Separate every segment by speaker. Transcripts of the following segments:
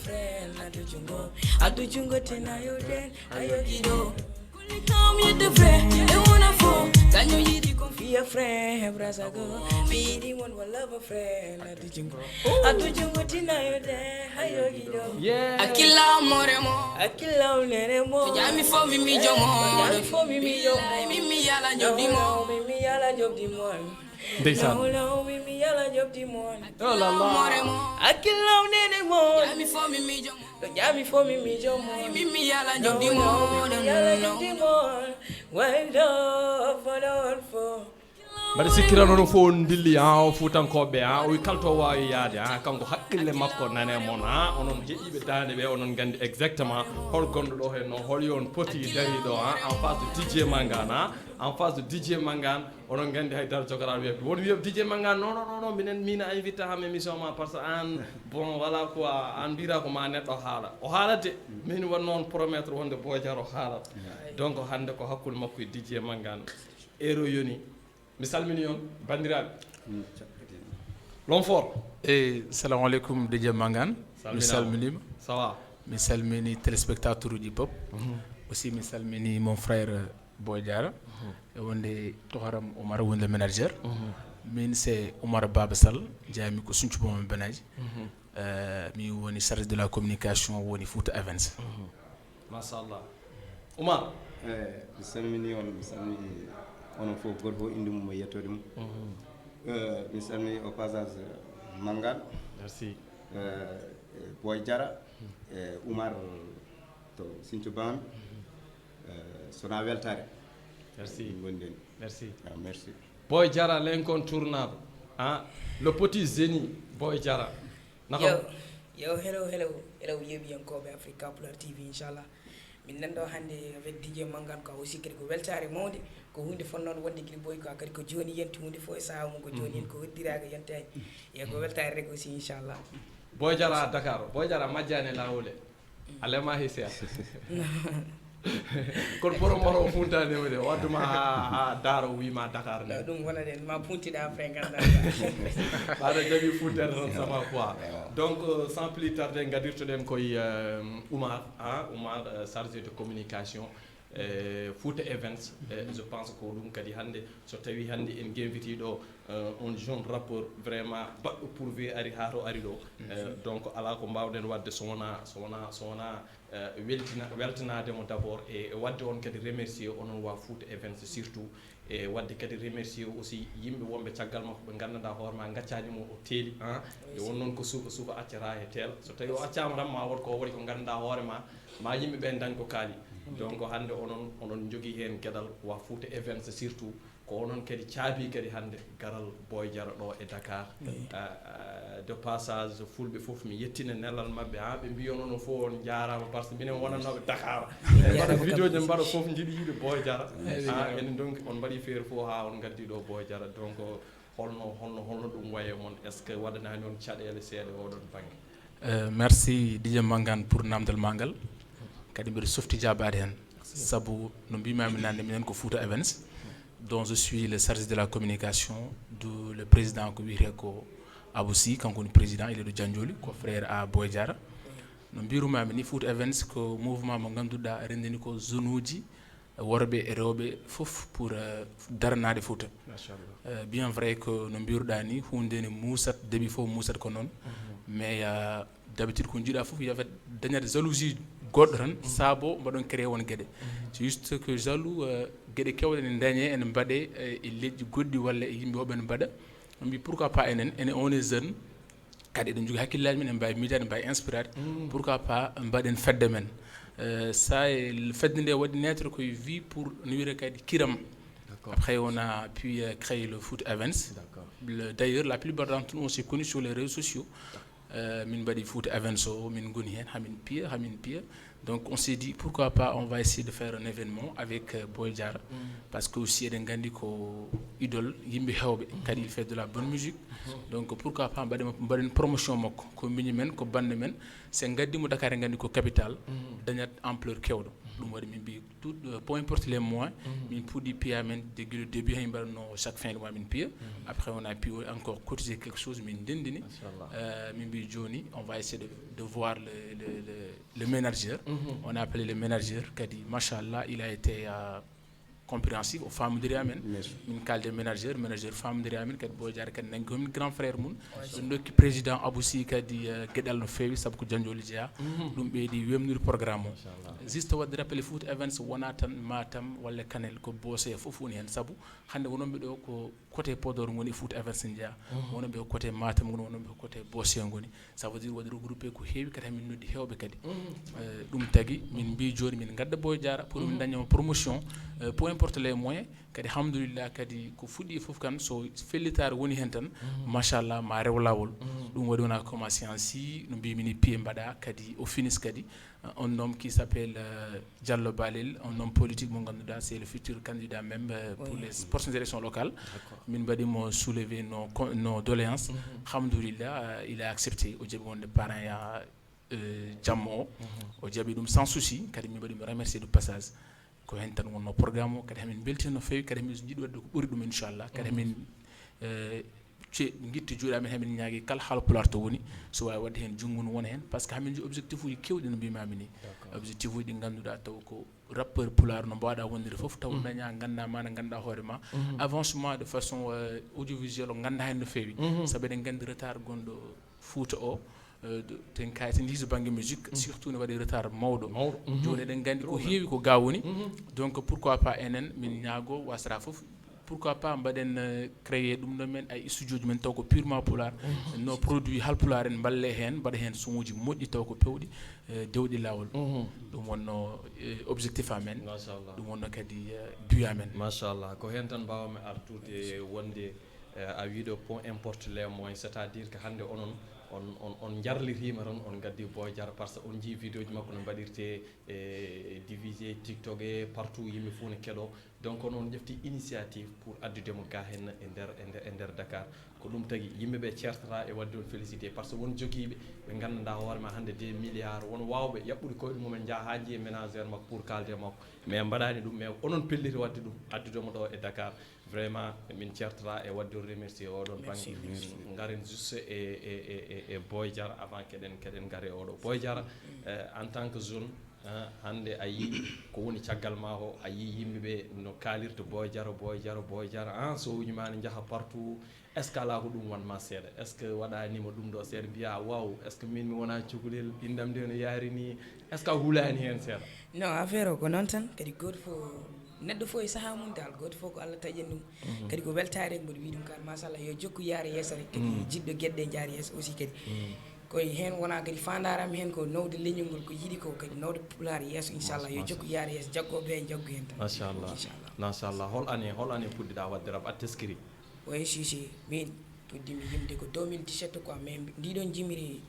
Speaker 1: friend adu jungo tena yo den ayo gido come you the friend they wanna fall can you yidi confia friend brasa go me the one will love a friend adu jungo tena yo den ayo gido akila moremo jami for mi jomo mi yala job di mo
Speaker 2: ndeysaan
Speaker 1: no mi yala job di mo
Speaker 2: oh la la
Speaker 1: akila nene mo jami for mi jomo mi yala job di mo why do for
Speaker 2: mbaɗa sikkira noon fo dilli ha o fuutankoɓe ha o kalto wawi yaade ha kanko haqqille makko nane moon ha onon heeƴiɓe dande ɓe onon gandi exactement hol gonɗo ɗo hen noon hol yon poti dariɗo ha en face de DJ Mangane ha en face de DJ Mangane onon gandi haydara jogorade wiye won wiya DJ Mangane non minen mina invité ham émission ma par ce que an bon voilà quoi an mbira ko ma neɗɗo haala o haalade min won noon promettre wonde Boy Diaro haalat donc hande ko hakkude makko e DJ Mangane ero yoni mi salmini on bandiraɓe l'homme fort
Speaker 3: salamu aleykum DJ Mangane mi salminima
Speaker 2: ça va
Speaker 3: mi salmini téléspectateur uji pop aussi mi salmini mon frère Boy Diaro e wonde toharam Oumar wonde manager min c'est Oumar Baba Sall jami ko Sinthiou Boma Benaji mi woni chargé de la communication woni Fouta Events
Speaker 2: machallah Oumar
Speaker 4: mi salmini onon fof goto fof inde mum e yettode mum mi salmini au passage Mangane
Speaker 2: merci
Speaker 4: Boy Diaro Oumar to Sinthiou Bama sona weltare
Speaker 2: merci
Speaker 4: gonden
Speaker 2: merci
Speaker 4: merci
Speaker 2: Boy Diaro l'incontournable hein le petit génie Boy Diaro
Speaker 1: yo hello yeɓiyankoɓe Africa Pleur TV inchallah min nanɗo hannde avec DJ Mangane ko aussi kadi ko weltare mawde ko hunde fonnoon wonde guila boy ko kadi ko joni yenti hunde fof e saaha mum ko joni yen ko hoddiraga yentani e ko weltare rek aussi inchallah
Speaker 2: Boy Diaro a Dakar Boy Diaro majjani lawole alema hisia kono poromoro funtane de wadduma ha Daro wima Dakar ne
Speaker 1: ɗum wonaden ma puntiɗa après ganda
Speaker 2: baɗa jaɓi funtade tan sama quoi donc sans plus tarder gadirtoɗen koye Oumar Oumar chargé de communication Fouta Events je pense ko ɗum kadi hande so tawi hande en guinvitiɗo on jeune rappeur vraiment baɗɗo pourvu ari ha to ari ɗo donc ala ko mbawɗen wadde so wona weltanademo d' abord e wadde on kadi remercier onon wa Fouta Events surtout e wadde kadi remercier aussi yimɓe wonɓe caggal makko ɓe gandanɗa hoorema gaccanimo o teeli e won noon ko suuka accata e tel so tawi o accama tan ma wot ko waɗi ko gandanɗa hoorema ma yimɓeɓe dañ ko kaali donc hande onon jogui hen gueɗal wa Fouta Events surtout ko onon kadi caabi kadi hande garal Boy Diaro ɗo e Dakar de passage fulɓe foof mi yettina nelal mabɓe ɓe mbiyonono fof on jarama par ce que minen wonanoɓe Dakar mbaɗa vidéo je mbaɗa foof jiiɗi yiide Boy Diaro enen donc on mbaɗi feere fof ha on gaddi ɗo Boy Diaro donc holno ɗum waye moon est ce que waɗanani on caɗele seeɗa oɗon banggue
Speaker 3: merci DJ Mangane pour namdal mangal kadi mbiɗa softi jabade hen saabu no mbimami nande minen ko Fouta Events dont je suis le chargé de la communication du le président ko wiyete ko Aboussi kanko ni président il est de Diandioli ko frère à Boy Diaro no mbirumami ni Fouta Events ko mouvement mo ganduɗa rendini ko zone uji worɓe e rewɓe foof pour daranade Fouta bien vrai que no mbiruɗa ni hunde ne musat début fof musat ko noon mais d'habitude ko jiiɗa foof yawat dañade jalousie goɗɗo tan saabo mbaɗon créé won gueɗe c'est juste que jaloux gueɗe kewɗe ne dañe ene mbaɗe e leƴƴi goɗɗi walla e yimɓe oɓe ne mbaɗa on mbi pourquoi pas enen on est jeune kadi eɗen jogui hakkillaji men en mbawi miijade en mbawi inspirade pourquoi pas mbaɗen fedde men sa e fedde nde waɗi naître koye vie pour no wiyete kadi kiram après on a pu créer le Foot Events d'ailleurs la plupart d'entre nous on s'est connus sur les réseaux sociaux min mbaɗi Fouta Events o min goni hen hamin piya donc on s'est dit pourquoi pas on va essayer de faire un événement avec Boy Diaro parce que aussi eɗen gandi ko idole yimɓe hewɓe kadi il fait de la bonne musique donc pourquoi pas mbaɗen promotion makko ko miñi men ko bande men sen gaddimo Dakar e gandi ko capital dañat ampleur kewɗo ɗum waɗi min mbi tout peu importe les mois min puɗɗi piya men depuis le début hay mbaɗatno chaque fin de mois min piya après on a pu encore cotiser quelque chose min ndendini min mbi joni on va essayer de voir le manager on a appelé le manager kadi machallah il a été compréhensif o famodiri amen min kalde manager famodiri amen kadi Boy Diarra kadi nangi komin grand frère mum ɗum dokki président Abou Sy kadi gueɗal no feewi saabu ko janjoli jeeya ɗum ɓeydi wemnude programme o juste wadde rappelé foot events wona tan Matam walla Kanel ko Bosse fof woni hen saabu hande wononɓe ɗo ko côté Podor goni foot events jeeya wononɓe ko côté Matam goni wononɓe ko côté Bosse goni ça veut dire waɗi regroupé ko heewi kadi hamin noddi hewɓe kadi ɗum tagui min mbi joni min gadda Boy Diarra pour min daña promotion peu importe les moyens kadi alhamdulillah kadi ko fuɗɗi fof kan so fellitare woni hen tan machallah ma rew lawol ɗum waɗi wona commencé en si no mbimini pied mbaɗa kadi au finish kadi un homme qui s'appelle Diallo Balil un homme politique mo ganduɗa c'est le futur candidat même pour les prochaines élections locales min mbaɗimo soulever nos doléances alhamdulillah il a accepté o jaaɓi wonde parent ya jammo o jaaɓi ɗum sans souci kadi min mbaɗimo remercier de passage ko hen tan wonno programme o kadi hamin beltino feewi kadi hamin jiiɗi wadde ko ɓuri ɗum inchallah kadi hamin guitti juuɗe amen hamin ñaagui kala haalpular to woni so wawi wadde hen junggo no wona hen par ce que hamin ji objectif uji kewɗi no mbimami ni objectif uji ɗi ganduɗa taw ko rappeur pular no mbawɗa wondirde foof taw daña ganda ma ne ganduɗa hoore ma avancement de façon audiovisuel o ganda hen no feewi saabu eɗen gandi retard gonɗo Fouta o ten kayiten hiso banggue musique surtout ne waɗi retard mawɗo joni eɗen gandi ko heewi ko ga woni donc pourquoi pas enen min ñaago wasata foof pourquoi pas mbaɗen créer ɗum ɗo men ay studio ji men taw ko purement pular no produit halpular en balle hen mbaɗa hen son uji moƴƴi taw ko pewɗi dewɗi lawol ɗum wonno objectif amen ɗum wonno kadi but amen
Speaker 2: machallah ko hen tan mbawmi artude wonde a wiɗo point importe les moyens c'est à dire que hande onon on jarlitima tan on gaddi Boy Diarra par ce que on jii vidéo ji makko no mbaɗirte divisé TikTok e partout yimɓe fof ne keɗo donc on ƴefti initiative pour addudemo ga hen e nder Dakar ko ɗum tagui yimɓeɓe certata e wadde on félicité par ce que won joguiɓe ɓe gandanɗa hoorema hande 2 milliards won wawɓe yaɓɓude koye ɗum mumen jaa ha jiiye ménagère makko pour kalde makko mais mbaɗani ɗum mais onon pelliti wadde ɗum addudemo ɗo e Dakar vraiment min certata e wadde on remercier oɗon banggue garen juste e Boy Diarra avant keɗen gaare oɗo Boy Diarra en tant que jeune hande a yi ko woni caggal ma o a yi yimɓeɓe no kalirta Boy Diarra so wuñima ne jaaha partout est ce que ala ko ɗum wanma seeɗa est ce que waɗanima ɗum ɗo seeɗa mbiya waw est ce que min mi wona cukalel indam nde no yaari ni est ce que a hulani hen seeɗa
Speaker 1: non affaire o ko noon tan kadi goto fo neɗɗo fof e saaha mum dal goto fof ko Allah taƴen ɗum kadi ko weltare mboɗo wi ɗum kar machallah yo jokku yaara yeeso rek kadi jiɗɗo gueɗɗe jaara yeeso aussi kadi koye hen wona kadi fandarami hen ko nawde leñol ngol ko yiiɗi ko kadi nawde pulaar yeeso inchallah yo jokku yaara yeeso jaggoɓe hen jaggu hen tan
Speaker 2: machallah hol année puɗɗiɗa wadde rab a teskiri
Speaker 1: oui si min puɗɗimi yimde ko 2017 quoi mais ndiɗon jimiri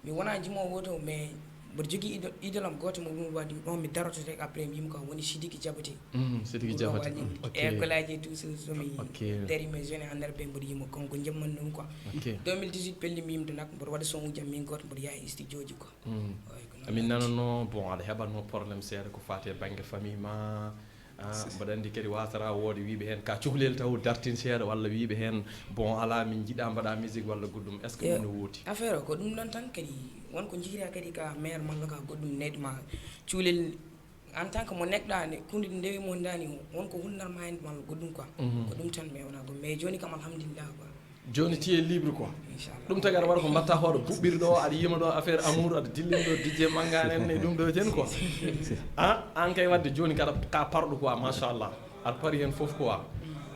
Speaker 1: mi wona jimowo woto mais mboɗo jogui idolam goto mo ɗum waɗi ɗon mi daroto rek après mi yima ko woni Sidiki Diabaté école aji tout somi dari mes jeunes e nder ɓe mboɗo yima konko jemman ɗum quoi 2018 pellimi yimde nak mboɗo waɗa son ujam min goto mboɗo yaha studio ji quoi
Speaker 2: amin nanano bon aɗa heɓatno probléme seeɗa ko fate banggue famille ma mbaɗa andi kadi wasata woode wiiɓe hen ka cuhlel taw dartin seeɗa walla wiiɓe hen bon ala min jiiɗa mbaɗa musique walla goɗɗum est ce que ɗum ne wooti
Speaker 1: affaire o ko ɗum ɗon tan kadi wonko jiira kadi ka maire malla ka goɗɗum neɗma cuulel en tant que mo neɗɗa kunde ndewi mo dani wonko hulnarma hen malla goɗɗum quoi ko ɗum tan mais wona ɗum mais joni kam alhamdulillah quoi
Speaker 2: joni tiye libre quoi ɗum tagi aɗa waɗa ko mbatta hoɗo buɓɓiri ɗo aɗa yima ɗo affaire amour aɗa dillini ɗo DJ Mangane en e ɗum ɗo ten quoi an kay wadde joni ka parɗo quoi machallah aɗa paari hen foof quoi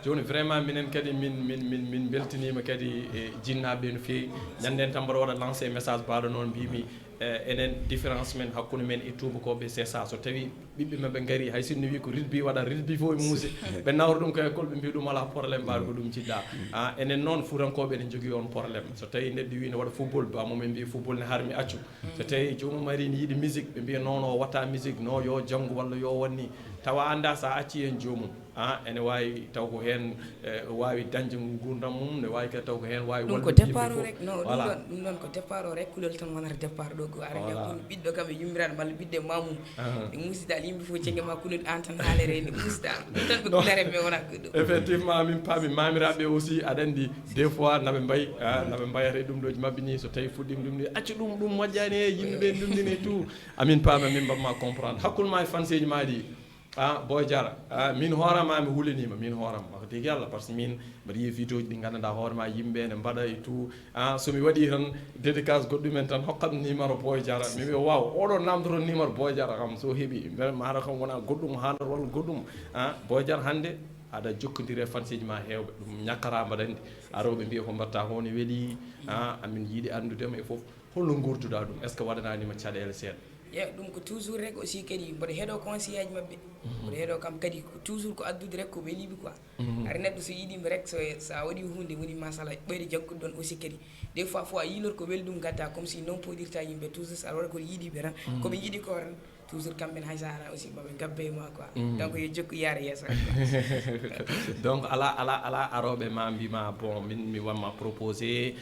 Speaker 2: joni vraiment minen kadi min beltinima kadi e jinnaɓe no fewi ñanden tan mbaɗa waɗa lancé message baɗo noon mbimi enen différence men hakkude men e tubakoɓe c'est ça so tawi ɓiɓɓe mabɓe gaari hay sinno wi ko rilbi waɗa rilbi fo e muuse ɓe nawra ɗum ko école ɓe mbi ɗum ala probléme mbaɗo ko ɗum jiɗɗa enen noon fuurankoɓe ne jogui on probléme so tawi neɗɗo wi ne waɗa football bamumen mbi football ne harmi accu so tawi jomum ari ne yiiɗi musique ɓe mbiya non o watta musique non yo janggo walla yo wonni tawa anda sa acci hen jomum ene wawi taw ko hen wawi dañde gurdam mum ne wawi kadi taw ko hen wawi
Speaker 1: ɗum ko départ o rek non ɗum ɗon ko départ o rek kulol tan wonata départ ɗo ko ara hakkude ɓiɗɗo kam e yummiraɗo malla ɓiɗɗo mamum ɗe musidal yimɓe fof cegge ma kulol an tan haalere nde musidal ɗum tan ɓe kulare mais wona ɗum
Speaker 2: effectivement min paami mamiraɓe aussi aɗa andi des fois naɓe mbayi naɓe mbayata ɗum ɗoji mabɓe ni so tawi fuɗɗima ɗum ni acca ɗum moƴƴani e yimɓeɓe ɗumɗini tout amin paami min mbamma comprendre hakkude ma e fanseji ma ɗi Boy Diarra min hoorama mi hulinima min hoorama wax dëgg yàlla par ce que min mbaɗa yiya vidéo ji ɗi gandanɗa hoorema yimɓe ne mbaɗa e tout somi waɗi tan dédicace goɗɗumen tan hokkam numéro Boy Diarra mi wi waw oɗo namdoton numéro Boy Diarra kam so heeɓi maɗa kam wona goɗɗum haalata walla goɗɗum Boy Diarra hande aɗa jokkodiri e fanseji ma hewɓe ɗum ñakkata mbaɗa andi aroɓe mbiya ko mbatta ko ne weeli amin yiiɗi andudema e foof holno gurduɗa ɗum est ce que waɗananima caɗele seeɗa
Speaker 1: ɗum ko toujours rek aussi kadi mboɗo heeɗo conseil aji mabɓe mboɗo heeɗo kam kadi toujours ko addude rek ko weeliɓe quoi ari neɗɗo so yiiɗima rek sa waɗi hunde woni masala ɓeyde jaggude ɗon aussi kadi des fois fo a yiilor ko weldum gadda comme si non poɗirta yimɓe toujours sa waɗa koɗo yiiɗiɓe tan koɓe jiiɗi ko tan toujours kamɓe hay sahara aussi maɓe gabbe e ma quoi donc yo jokku yaara yeeso
Speaker 2: donc ala aroɓe ma mbima bon min mi wanma proposé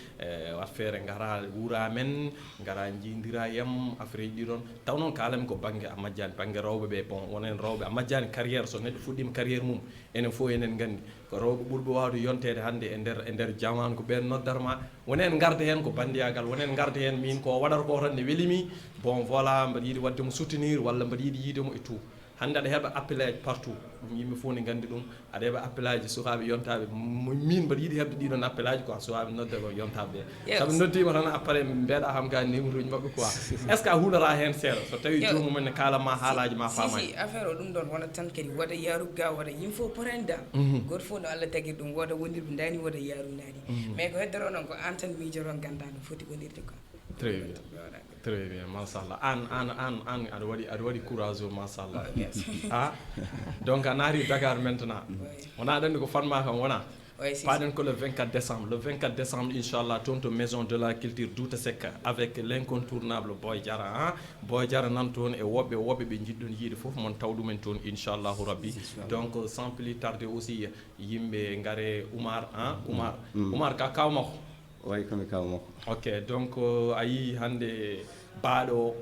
Speaker 2: wat feere gara wuura men gara jindira yam affaire ji ɗon taw noon kalami ko banggue a majjani banggue rewɓe ɓe bon wonen rewɓe a majjani carrière so neɗɗo fuɗɗima carrière mum enen fof enen gandi ko rewɓe ɓurɓe wawde yontede hande e nder jamanu ko ɓen noddarma wonen garda hen ko bandiyagal wonen garda hen min ko waɗata ko tan ne weelimi bon voilà mbaɗa yiiɗi waddemo soutenir walla mbaɗa yiiɗi yiidemo e tout hande aɗa heeɓa appel aji partout ɗum yimɓe fof ne gandi ɗum aɗa heeɓa appel aji sukaɓe yontaɓe min mbaɗa yiiɗi heɓde ɗiɗon appel aji quoi sukaɓe nodde ko yontaɓe ɓe saabu noddima tan après mbeɗa kam ga numéro uji mabɓe quoi est ce que a huulata hen seeɗa so tawi jomumen ne kalanma haalaji ma famaji
Speaker 1: si affaire o ɗum ɗon wonata tan kadi woda yaaru ga woda yimɓe fof potani goto fof no Allah tagui ɗum woda wondirɓe dani woda yaaru dani mais ko heddoro noon ko an tan miijoto ganda no foti wondirde quoi
Speaker 2: très bien très bien machallah an aɗa waɗi courage o machallah donc a naati Dakar maintenant wona aɗa andi ko fanma kam wona paɗen ko le 24 décembre inchallah toon to maison de la culture Douta Seck avec l'incontournable Boy Diarra Boy Diarra nan toon e woɓɓe ɓe jiɗɗon yiide foof mon taw ɗumen toon inchallahu rabbi donc sans plus tarder aussi yimɓe gaare Oumar ka kaw makko
Speaker 4: way komi kaw makko
Speaker 2: ok donc a yii hande baaɗo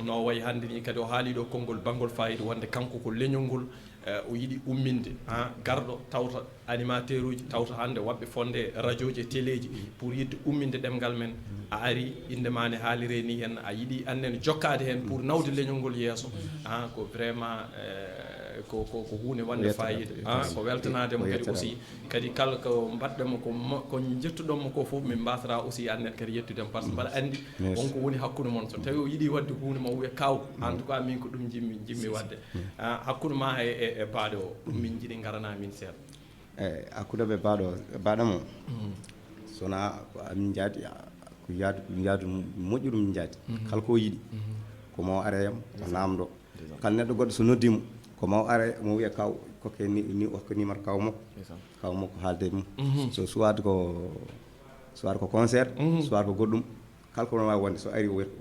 Speaker 2: no wayi hande ni kadi o haali ɗo konngol bangol fayida wonde kanko ko leñol ngol o yiɗi umminde garɗo tawta animateur uji tawta hande waɓɓe fonde radio ji e télé ji pour yidde umminde ɗemgal men a ari indema ne haalire ni hen a yiɗi annen jokkade hen pour nawde leñol ngol yeeso ko vraiment ko hunde wonde fayida ko weltanademo kadi aussi kadi kala ko mbaɗɗemo ko jettuɗonmo ko foof min mbasata aussi annen kadi yettudemo par ce que mbaɗa andi wonko woni hakkude moon so tawi o yiiɗi wadde hunde ma wiya kaw en tout cas min ko ɗum jimmi wadde hakkude ma e baaɗo o ɗum min jiiɗi garana min seeɗa
Speaker 4: eyyi hakkude ɓe baaɗamo sona ko amin jaati ko yaadu moƴƴuɗum min jaati kala ko yiiɗi komo areyam o namdo kala neɗɗo goɗɗo so noddimo komo are mo wiya kaw koke ni hokka numéro kaw makko haalde mum so soit ko concert soit ko goɗɗum kala ko wawi wonde so ari o wiyata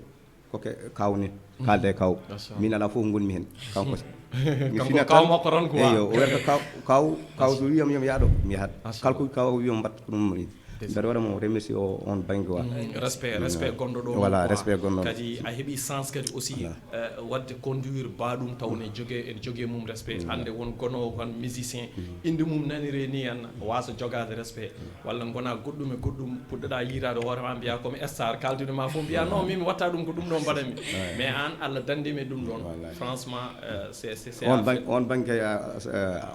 Speaker 4: koke kaw ni kalde e kaw min ala fof gonmi hen kanko
Speaker 2: kaw makko tan quoi
Speaker 4: eyo o wiyata kaw so wiyam yom yaaɗo mi yahat kala ko kaw wiyam mbatta ko ɗum ni mbeɗa waɗamo remercier on banggue wa
Speaker 2: respect gonɗo ɗo
Speaker 4: voilà respect gonɗo
Speaker 2: kadi a heeɓi sens kadi aussi wadde conduire baɗum taw ne jogue mum respect hande won gonowo kon musicien inde mum nanire ni hen wasa jogade respect walla gona goɗɗum e goɗɗum puɗɗoɗa yirade hoorema mbiya comme star kaldinoma fof mbiya non min mi watta ɗum ko ɗum ɗon mbaɗami mais an Allah dandimi ɗum ɗon franchement c'est
Speaker 4: on banggue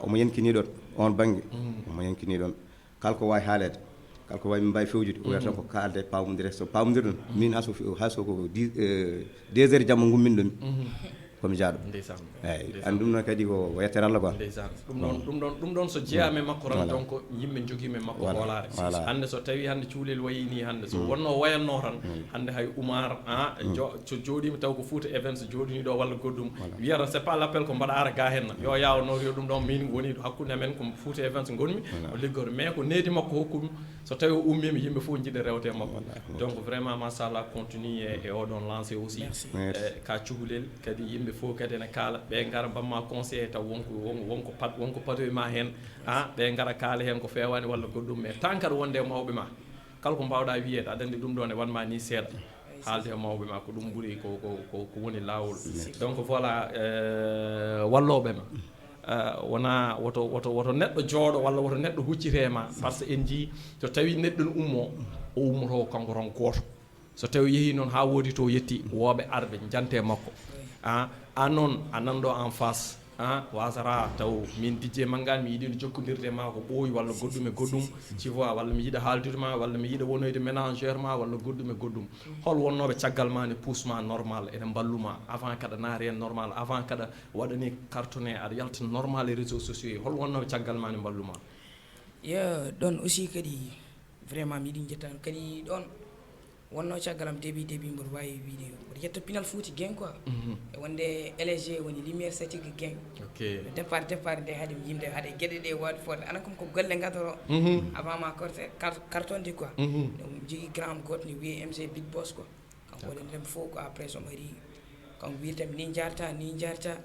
Speaker 4: omo yankini ɗon on banggue omo yankini ɗon kala ko wawi haalede kala ko wawi min mbawi fewjude o wiyata ko kalde pamodire so pamodire ɗum min hayso ko 2 heures jamma gummin komi jaaɗo eyyi andi ɗum noon kadi ko yettere Allah quoi
Speaker 2: ɗum ɗon so jeeyame makko tan donc yimɓe joguime makko hoolare hande so tawi hande cuulel wayini hande so wonno wayanno tan hande hay Oumar so jooɗima taw ko Fouta Events jooɗini ɗo walla goɗɗum wiyata c'est pas l'appel ko mbaɗa ara ga henna yo yawnoro ɗum ɗon min woni hakkude amen ko Fouta Events gonmi o liggoto mais ko needi makko hokkumi so tawi o ummima yimɓe fof jiɗa rewte makko donc vraiment machallah continue e oɗon lancé aussi ka cuhlel kadi yimɓe yimɓe fof kadi ene kaala ɓe ngara bamma conseillé taw wonko patoye ma hen ɓe ngara kaala hen ko fewani walla goɗɗum mais tant kadi wonde mawɓe ma kala ko mbawɗa wiyede aɗa andi ɗum ɗon e wanma ni seeɗa haalde e mawɓe ma ko ɗum ɓuuri ko woni lawol donc voilà walloɓe ma wona woto neɗɗo jooɗo walla woto neɗɗo huccite ma par ce que en jii so tawi neɗɗo ne ummo o ummoto kanko ron goto so tawi yeehi noon ha woodi to yetti wooɓe arɓe jante makko an noon a nanɗo en face wasata taw min dijje mangani mi yiiɗino jokkodirde ma ko ɓooyi walla goɗɗum e goɗɗum tu vois walla mi yiiɗa haaldude ma walla mi yiiɗa wonoyde ménagère ma walla goɗɗum e goɗɗum hol wonnoɓe caggal ma ne poussema normal ene mballuma avant kada naari hen normal avant kada waɗani cartonné aɗa yalta normal e réseaux sociaux hol wonnoɓe caggal ma ne mballuma
Speaker 1: yo ɗon aussi kadi vraiment miɗi jettano kadi ɗon wonno caggalam début mboɗo wawi vidéo mboɗo yetta Pinal Fouti Gang quoi e wonde LG woni lumiére statique gang départ nde haade yimde haade gueɗe ɗe waɗi forde anan kom ko golle gadoro avant ma carton de quoi ɗum jogui grand goto ne wiye MC Big Boss quoi kanko waɗi ndem fof ko après somo ari kanko wiyatami ni jarta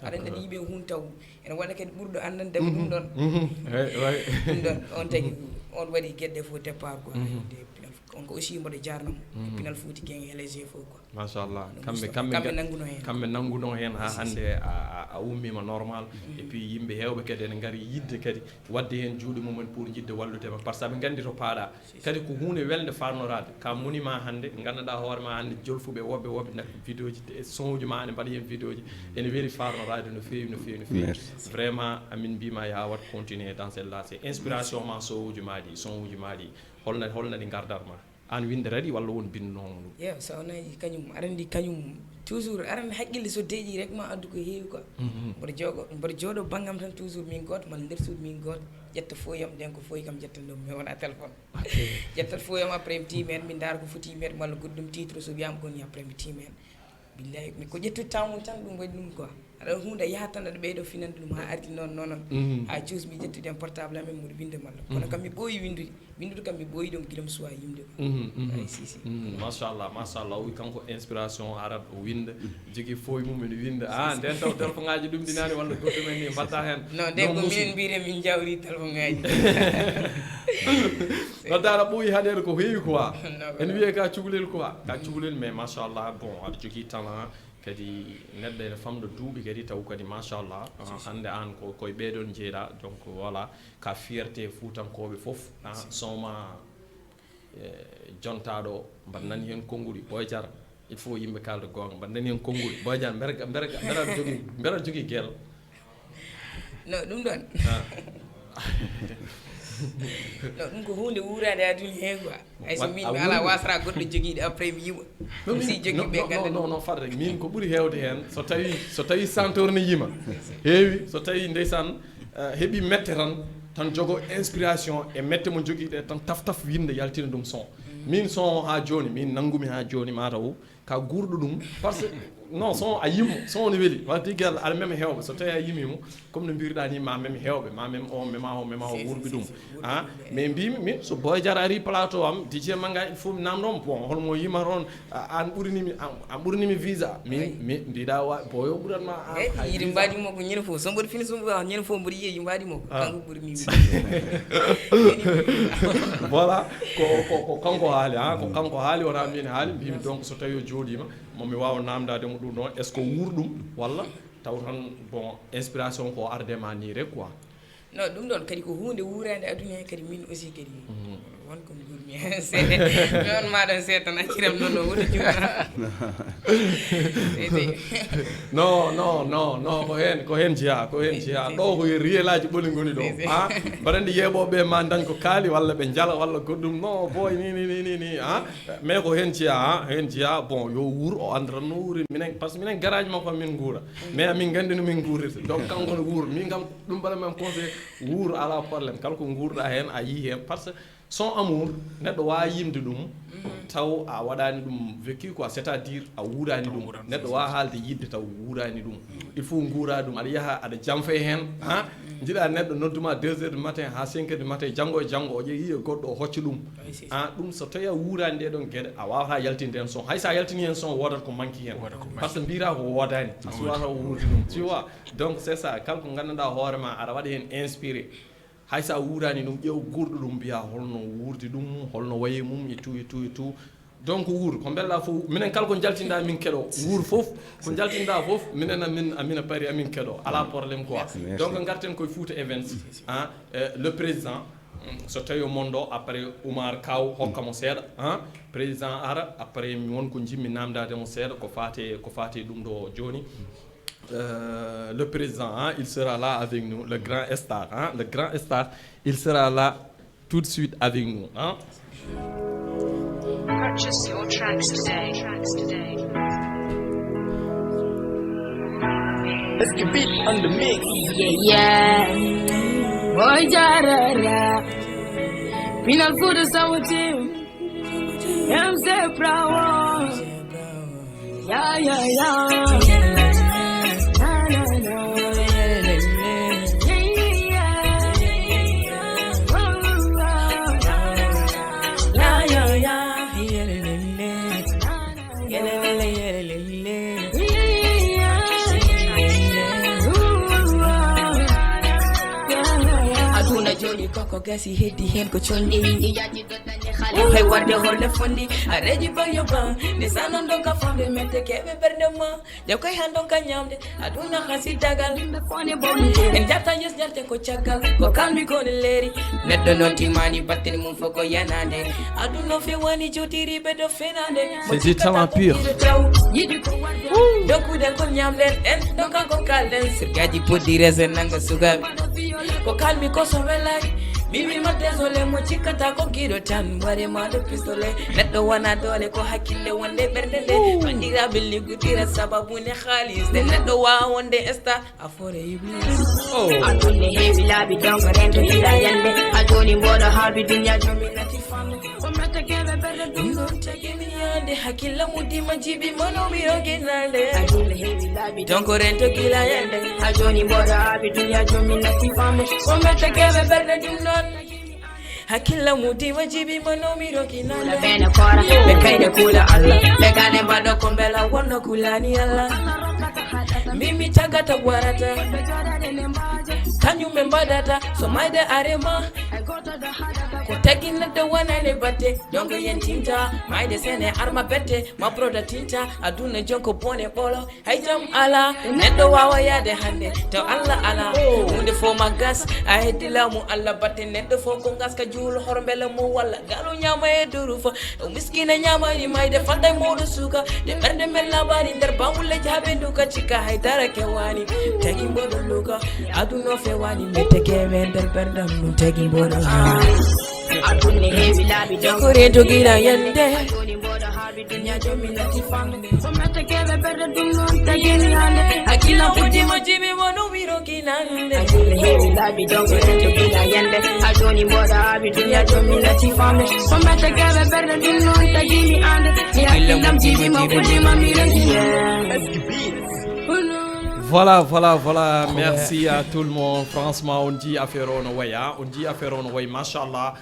Speaker 1: aɗa andi yiiɓe hun taw ene waɗa kadi ɓurɗo andandema ɗum ɗon ɗum ɗon on tagui on waɗi gueɗe fof départ quoi onko aussi mboɗo jarnamo Pinal Fouti Gang LG fof quoi
Speaker 2: machallah kamɓe nangguno hen ha hande a ummima normal et puis yimɓe hewɓe kadi ene gaari yidde kadi wadde hen juuɗe mumen pour jidde walludema par ce que ɓe gandi to paaɗa kadi ko hunde welde farnorade ka monima hande gandanɗa hoorema hande jolfuɓe woɓɓe vidéo ji son uji ma ene mbaɗa hen vidéo ji ene weeli farnorade no fewi vraiment amin mbima ya wat continuer dans cette lancée inspiration ma son uji maɗi holno ɗi gardatma an windere ɗi walla won binnomo ɗum
Speaker 1: yew sawnaji kañum arandi kañum toujours arande haqqille so deeƴi rek ma addu ko heewi quoi mboɗo jooɗo banggam tan toujours min goto malla nder suudu min goto ƴetta foyam nden ko foyi kam ƴettan ɗum mi wona téléphone ƴettat foyam après mi tiimi hen min daara ko foti yimeede malla goɗɗum titre so wiyama koni après mi tiimi hen billahi ko ƴettude temps mum tan ɗum waɗi ɗum quoi aɗa hunde yaha tan aɗa ɓeyɗo finande ɗum ha arti noon ha cuusmi ƴettude hen portable amen mbiɗa winda malla kono kam mi ɓooyi windude kam mi ɓooyi ɗum guila mi suwa yimde ay si
Speaker 2: machallah o wi kanko inspiration arat o winda jogui foye mum ene winda nden taw téléphone ngaji ɗum ɗinani walla goɗɗumen ni mbatta hen
Speaker 1: non nde ko minen mbiyeten min jawri téléphone ngaji
Speaker 2: waddaɗa ɓooyi haɗede ko heewi quoi ene wiye ka cukalel mais machallah bon aɗa jogui talent kadi neɗɗo ene famɗo duuɓi kadi taw kadi machallah hande an koye ɓeɗon jeeɗa donc voilà ka fierté fuutankoɓe foof sowma jontaɗo mbaɗa nani hen konnguli Boy Diar il faut yimɓe kalda gonga mbaɗa nani hen konnguli Boy Diar mbeɗa jogui guel
Speaker 1: non ɗum ɗon non ɗum ko hunde wuurade aduna he quoi hayso min mi ala wasata goɗɗo joguiɗo après mi yiiɓa ɗum si jogui ɓe ganda
Speaker 2: non fadde min ko ɓuuri hewde hen so tawi santor ne yima heewi so tawi ndeysan heeɓi mette tan jogo inspiration e mette mo joguiɗe tan taf winde yaltina ɗum son min son ha joni min nanggumi ha joni mataw ka gurɗo ɗum par ce que non son a yimo son ne weeli wadde gal aɗa mema hewɓe so tawi a yimimo comme no mbirɗa ni ma mem hewɓe ma mem o mema o wurɓe ɗum mais mbimi so Boy Diar ari plateau am DJ Manga il faut mi namdom bon holmo yima toon an ɓurinimi visa min mbiɗa boyo ɓuranma
Speaker 1: yiɗi mbaɗimo ko ñande fof so mboɗo fini so ñande fof mboɗo yeeyi mbaɗimo ko kanko ɓurini
Speaker 2: voilà ko kanko haali wona min haali mbimi donc so tawi o jooɗima momi wawa namdademo ɗum ɗon est ce que wuurɗum walla taw tan bon inspiration ko ardema ni rek quoi
Speaker 1: non ɗum ɗon kadi ko hunde wuurade aduna he kadi min aussi kadi wonko mi gurmi hen seeɗe mi on maɗon seeɗa tan acciram noon no woto jumana
Speaker 2: non ko hen jeeya ɗo ko riyelaji ɓoli goni ɗo mbaɗa andi yeeɓoɓe ma dañ ko kaali walla ɓe jala walla goɗɗum non boy ni mais ko hen jeeya bon yo wuur o anda tan no wuuri minen par ce que minen garage makko min guura mais amin gandi no min guurirta donc kanko no wuur min kam ɗum mbaɗa men conseil wuur ala probléme kala ko guurɗa hen a yii hen par ce que son amour neɗɗo wawi yimde ɗum taw a waɗani ɗum vécu quoi c' est à dire a wuurani ɗum neɗɗo wawa haalde yidde taw wuurani ɗum il faut guura ɗum aɗa yaaha aɗa janfa hen jiɗa neɗɗo nodduma 2 heures du matin ha 5 heures du matin janggo e janggo o ƴeewi goɗɗo o hocca ɗum ɗum so tawi a wuurani nde ɗon gueɗe a wawata yaltinde hen son hay sa yaltini hen son wodat ko manqui hen par ce que mbira ko wodani a suwata wuurde ɗum tu vois donc c'est ça kala ko gandanɗa hoorema aɗa waɗa hen inspiré hay sa wuurani ɗum ƴeew gurɗo ɗum mbiya holno wuurdi ɗum holno wayi mum et tout donc wuur ko bella fof minen kala ko jaltinɗa min keɗo wuur fof ko jaltinɗa fof minen amina paari amin keɗo ala probléme quoi donc garten koye Fouta Events le président so tawi o mondo après Oumar Kaw hokkamo seeɗa président ara après wonko jimmi namdademo seeɗa ko fate ɗum ɗo joni le président il sera là avec nous le grand star il sera là tout de suite avec nous
Speaker 5: Purchase your tracks today.
Speaker 1: Let's get beat on the mix. Yeah. Boy, Jarara. Penal food is our team. I'm so proud. Yeah. Koko gasi heddi hen ko condi yaji do dañi xale hay warde horle fondi a reji bang yo bang ni sanon don ka famde mette kebe berde ma ja koy handon ka nyamde aduna khasi dagal be fone boni en jatta yes jarte ko ciagal ko kalmi ko leri neddo non timani batteni mum foko yanande aduna fe wani jotiri be do fenande
Speaker 2: c'est du talent pur
Speaker 1: yidi ko warde doku den ko nyamde en don ka ko kalden sirgaji poddi resen nanga sugabe ko kalmi ko so welay Bibi ma désolé mo cikata ko gido tan bare ma do pistolet neddo wana dole ko hakkille wonde berdende bandirabe ligudira sababu ne khalis de neddo wa wonde esta afore iblis adone hebi labi dongo rento ila yande adoni modo habi dunya jominati famu o mata kebe berde dungo tagini yande hakkilla mudima jibi mono miro ginande adone hebi labi dongo rento ila yande adoni modo habi dunya jominati famu o mata kebe berde dungo hakilla muti wajibi manomiro kinanda bena kora be kayde kula Allah be gane bado ko bela wono kulani Allah mimi tagata warata kanyume mbadata so maide arema ko tagina de wana ne batte dongo yentinta maide sene arma bette ma broda tinta aduna jonko bone bolo hay jam ala neddo wawa yade hande to Allah ala hunde fo magas a hedila mu Allah batte neddo fo ko gaska juul horbele mo walla galu nyama e duru fo miskina nyama ni maide falday modo suka de berde mel labari der bawule jabe duka cika hay dara ke wani tagi bodo luka aduna fe wani meteke der berde mu tagi bodo adune hebi labi dokore to gira yande aduni bodo habi dunya jominati famde so meteke berde dum non tagi hande akila pudi majibi wonu wiro kinande adune hebi labi dokore to gira yande aduni bodo habi dunya jominati famde so meteke berde dum non tagi hande akila pudi majibi mamire
Speaker 2: Voilà, merci à tout le monde. Franchement, on dit affaire on way, machallah.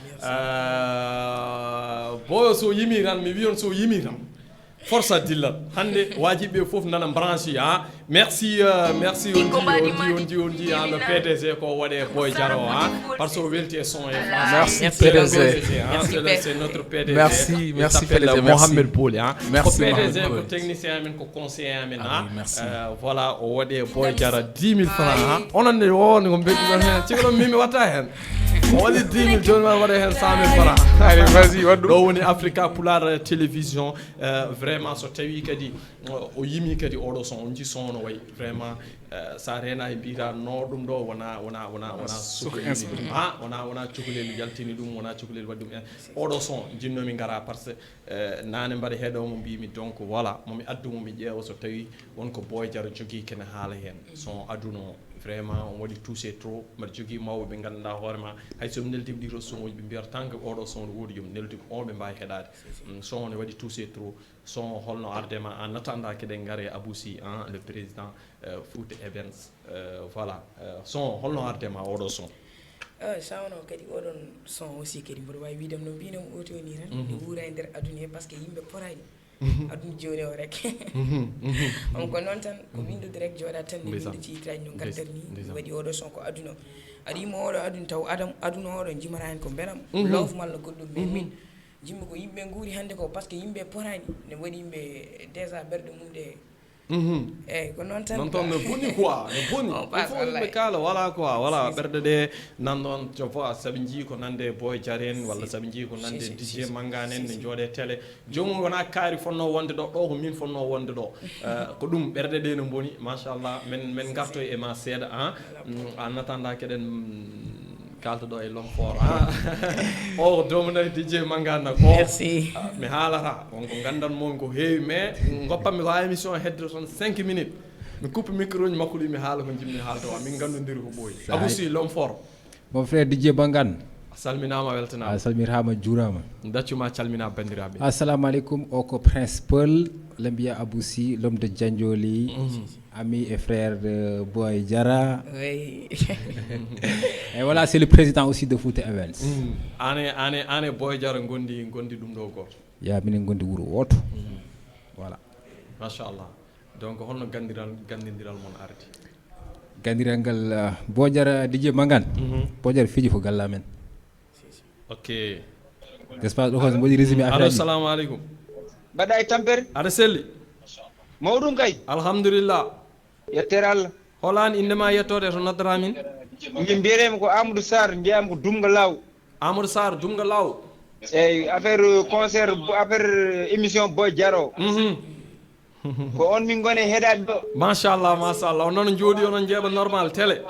Speaker 2: Boy so yimiran, mi wion so yimiran. Force à dire hande wajibe fof nana branche merci on dit le PDG ko wade boy jaro parce que welti son et
Speaker 3: merci PDG
Speaker 2: c'est notre PDG
Speaker 3: merci PDG
Speaker 2: Mohamed Bouli
Speaker 3: merci
Speaker 2: PDG ko technicien amen ko conseiller amen voilà o wade boy jara 10 000 francs onon ne won ko beddi hen cigolo mimi wata hen o wadi 10 000 joni wada hen 100 000 francs
Speaker 3: allez vas-y wadou
Speaker 2: do woni Africa Pular télévision vraiment so tawi kadi o yimi kadi oɗo son on ji son no way vraiment sa rena e bira no ɗum ɗo wona sukoleli wona cukalel yaltini ɗum wona cukalel waddi ɗum en oɗo son jinnomi gara par ce que nane mbaɗa heeɗomo mbimi donc voilà momi addumo mi ƴeewa so tawi wonko Boy Diaro jogui kene haala hen son aduno vraiment on waɗi touché trop mbaɗa jogui mawɓe ɓe ganduɗa hoorema hayso neltima ɗiɗo sonoji ɓe mbiyata tant que oɗo son ne woodi joom neltima on ɓe mbawi heɗade son ne waɗi touché trop son holno ardema en attendant keɗen gaare Abou Sy le président Fouta Events voilà son holno ardema oɗo son
Speaker 1: sawno kadi oɗon son aussi kadi mboɗo wawi widem no mbino oti woni tan ne wuura e nder aduna he par ce que yimɓe porani aduna joni o rek on ko noon tan ko windude rek jooɗa tan nde winde ciitraji no gaddata ni waɗi oɗo son ko aduna aɗa yima oɗo aduna taw aduna oɗo jimara hen ko beelam loof malla goɗɗum mais min jimmi ko yimɓe guuri hannde ko par ce que yimɓe porani ne waɗi yimɓe déjà ɓerɗe mum ɗe eyyi ko noon tan
Speaker 2: non toon no bonni quoi no bonni il faut yimɓe kaala voilà quoi voilà ɓerɗe ɗe nan noon fois saaɓe jii ko nande Boy Diar en walla saaɓe jii ko nande DJ Mangane en ne jooɗe télé jomum wona kaari fonno wonde ɗo ɗo ko min fonno wonde ɗo ko ɗum ɓerɗe ɗe no boni machallah men gartoy e ma seeɗa en attendant keɗen kalta ɗo e l'homme fort o domnay DJ Mangane ko
Speaker 1: merci
Speaker 2: mi haalata wonko gandanmomi ko heewi mais goppatmi ko ha émission hedde toon 5 minutes mi coupe micro ji makko ɗi mi haala ko jimmi haalta o min gandodiri ko ɓooyi Abou Sy l'homme fort
Speaker 6: mon frère DJ Mangane
Speaker 2: a salminama weltanama
Speaker 6: a salmirama juurama
Speaker 2: daccuma calmina bandiraɓe
Speaker 6: assalamu aleykum o ko Prince Peul le mbiya Abou Sy l'homme de Diandioli ami et frère de Boy Diara
Speaker 1: oui
Speaker 6: et voilà c'est le président aussi de Fouta Events
Speaker 2: ane Boy Diara gondi ɗum ɗo goto
Speaker 6: ya minen gondi wuuro woto voilà
Speaker 2: machallah donc holno gandiniral mon ardi
Speaker 6: gandiral ngal Boy Diara DJ Mangane Boy Diara fiji ko galla men
Speaker 2: ok
Speaker 6: n'est ce pas ɗo ko mboɗi résumé affaire
Speaker 2: allo salamu aleykum
Speaker 7: mbaɗa e tampere
Speaker 2: aɗa selli
Speaker 7: mawɗum kay
Speaker 2: alhamdulillah
Speaker 7: yettere Allah
Speaker 2: holani indema yettode to noddata min
Speaker 7: min mbiyetemi ko Amadou Sarr mbiyami ko Dumga Law
Speaker 2: Amadou Sarr Dumga Law
Speaker 7: eyyi affaire concert affaire émission Boy Diar o ko on min gone heeɗade ɗo
Speaker 2: machallah onon jooɗi onon jeeɓa normal télé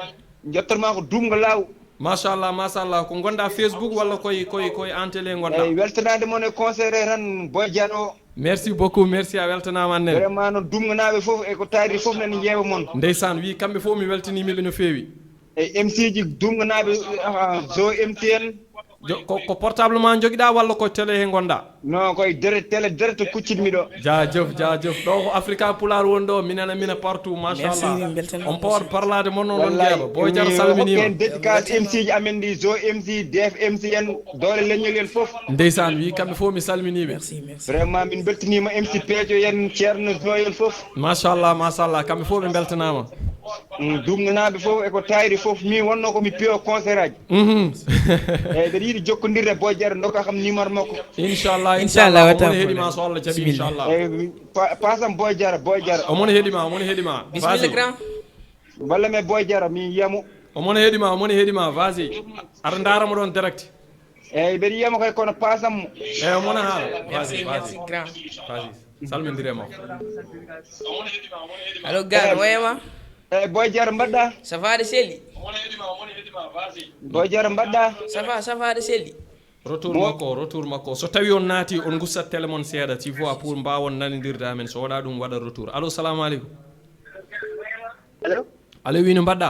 Speaker 7: jottorma ko Dumga Law
Speaker 2: machallah ko gonda Facebook walla koye en télé gonɗa
Speaker 7: eyyi weltanade moon e concert e tan Boy Diar o
Speaker 2: merci beaucoup merci a weltanama annen
Speaker 7: vraiment no dumganaɓe foof e ko taari foof nane jeewa moon
Speaker 2: ndeysan wi kamɓe fof mi weltanimiɓe no feewi
Speaker 7: e MC ji dumganaɓe zo MTN
Speaker 2: ko portable ma joguiɗa walla ko télé he gonɗa
Speaker 7: non koye télé direct kuccinmi ɗo
Speaker 2: jaajef ɗo ko Africa Pular woni ɗo mina partout machallah on pawat parlade moon noon jeeɓa Boy Diar salminima
Speaker 7: dédicace MC ji amen ɗi zo MC DF MC en doole leñol en foof
Speaker 2: ndeysan wi kamɓe fof mi salminiɓe
Speaker 7: vraiment min beltanima MC Peejo en ceerno zo en foof
Speaker 2: machallah kamɓe fof ɓe beltanama
Speaker 7: dumganaɓe foof eko tayri foof min wonno komi piyo concert aji eyyi mbeɗa yiiɗi jokkodirde Boy Diar dokka kam numéro makko
Speaker 2: inchallah omone heeɗima so Allah jaaɓi inchallah
Speaker 7: eyyi pasam Boy Diar
Speaker 2: omone heeɗima
Speaker 1: bismillah grand
Speaker 7: walla me Boy Diar mi yiyamo
Speaker 2: omone heeɗima vas-y aɗa daramo ɗon direct
Speaker 7: eyyi mbeɗa yiyamo kay kono pasammo
Speaker 2: eyyi omone haala
Speaker 1: merci grand
Speaker 2: vas-y salmindirema
Speaker 1: allo gar oyema
Speaker 7: eyyi Boy Diar mbaɗɗa
Speaker 1: safade selli
Speaker 7: Boy Diar mbaɗɗa
Speaker 1: safade selli
Speaker 2: retour makko so tawi on naati on gussat télé mon seeɗa si fois pour mbawon nanodirde amen so waɗa ɗum waɗa retour allo salamu aleykum allo wi no mbaɗɗa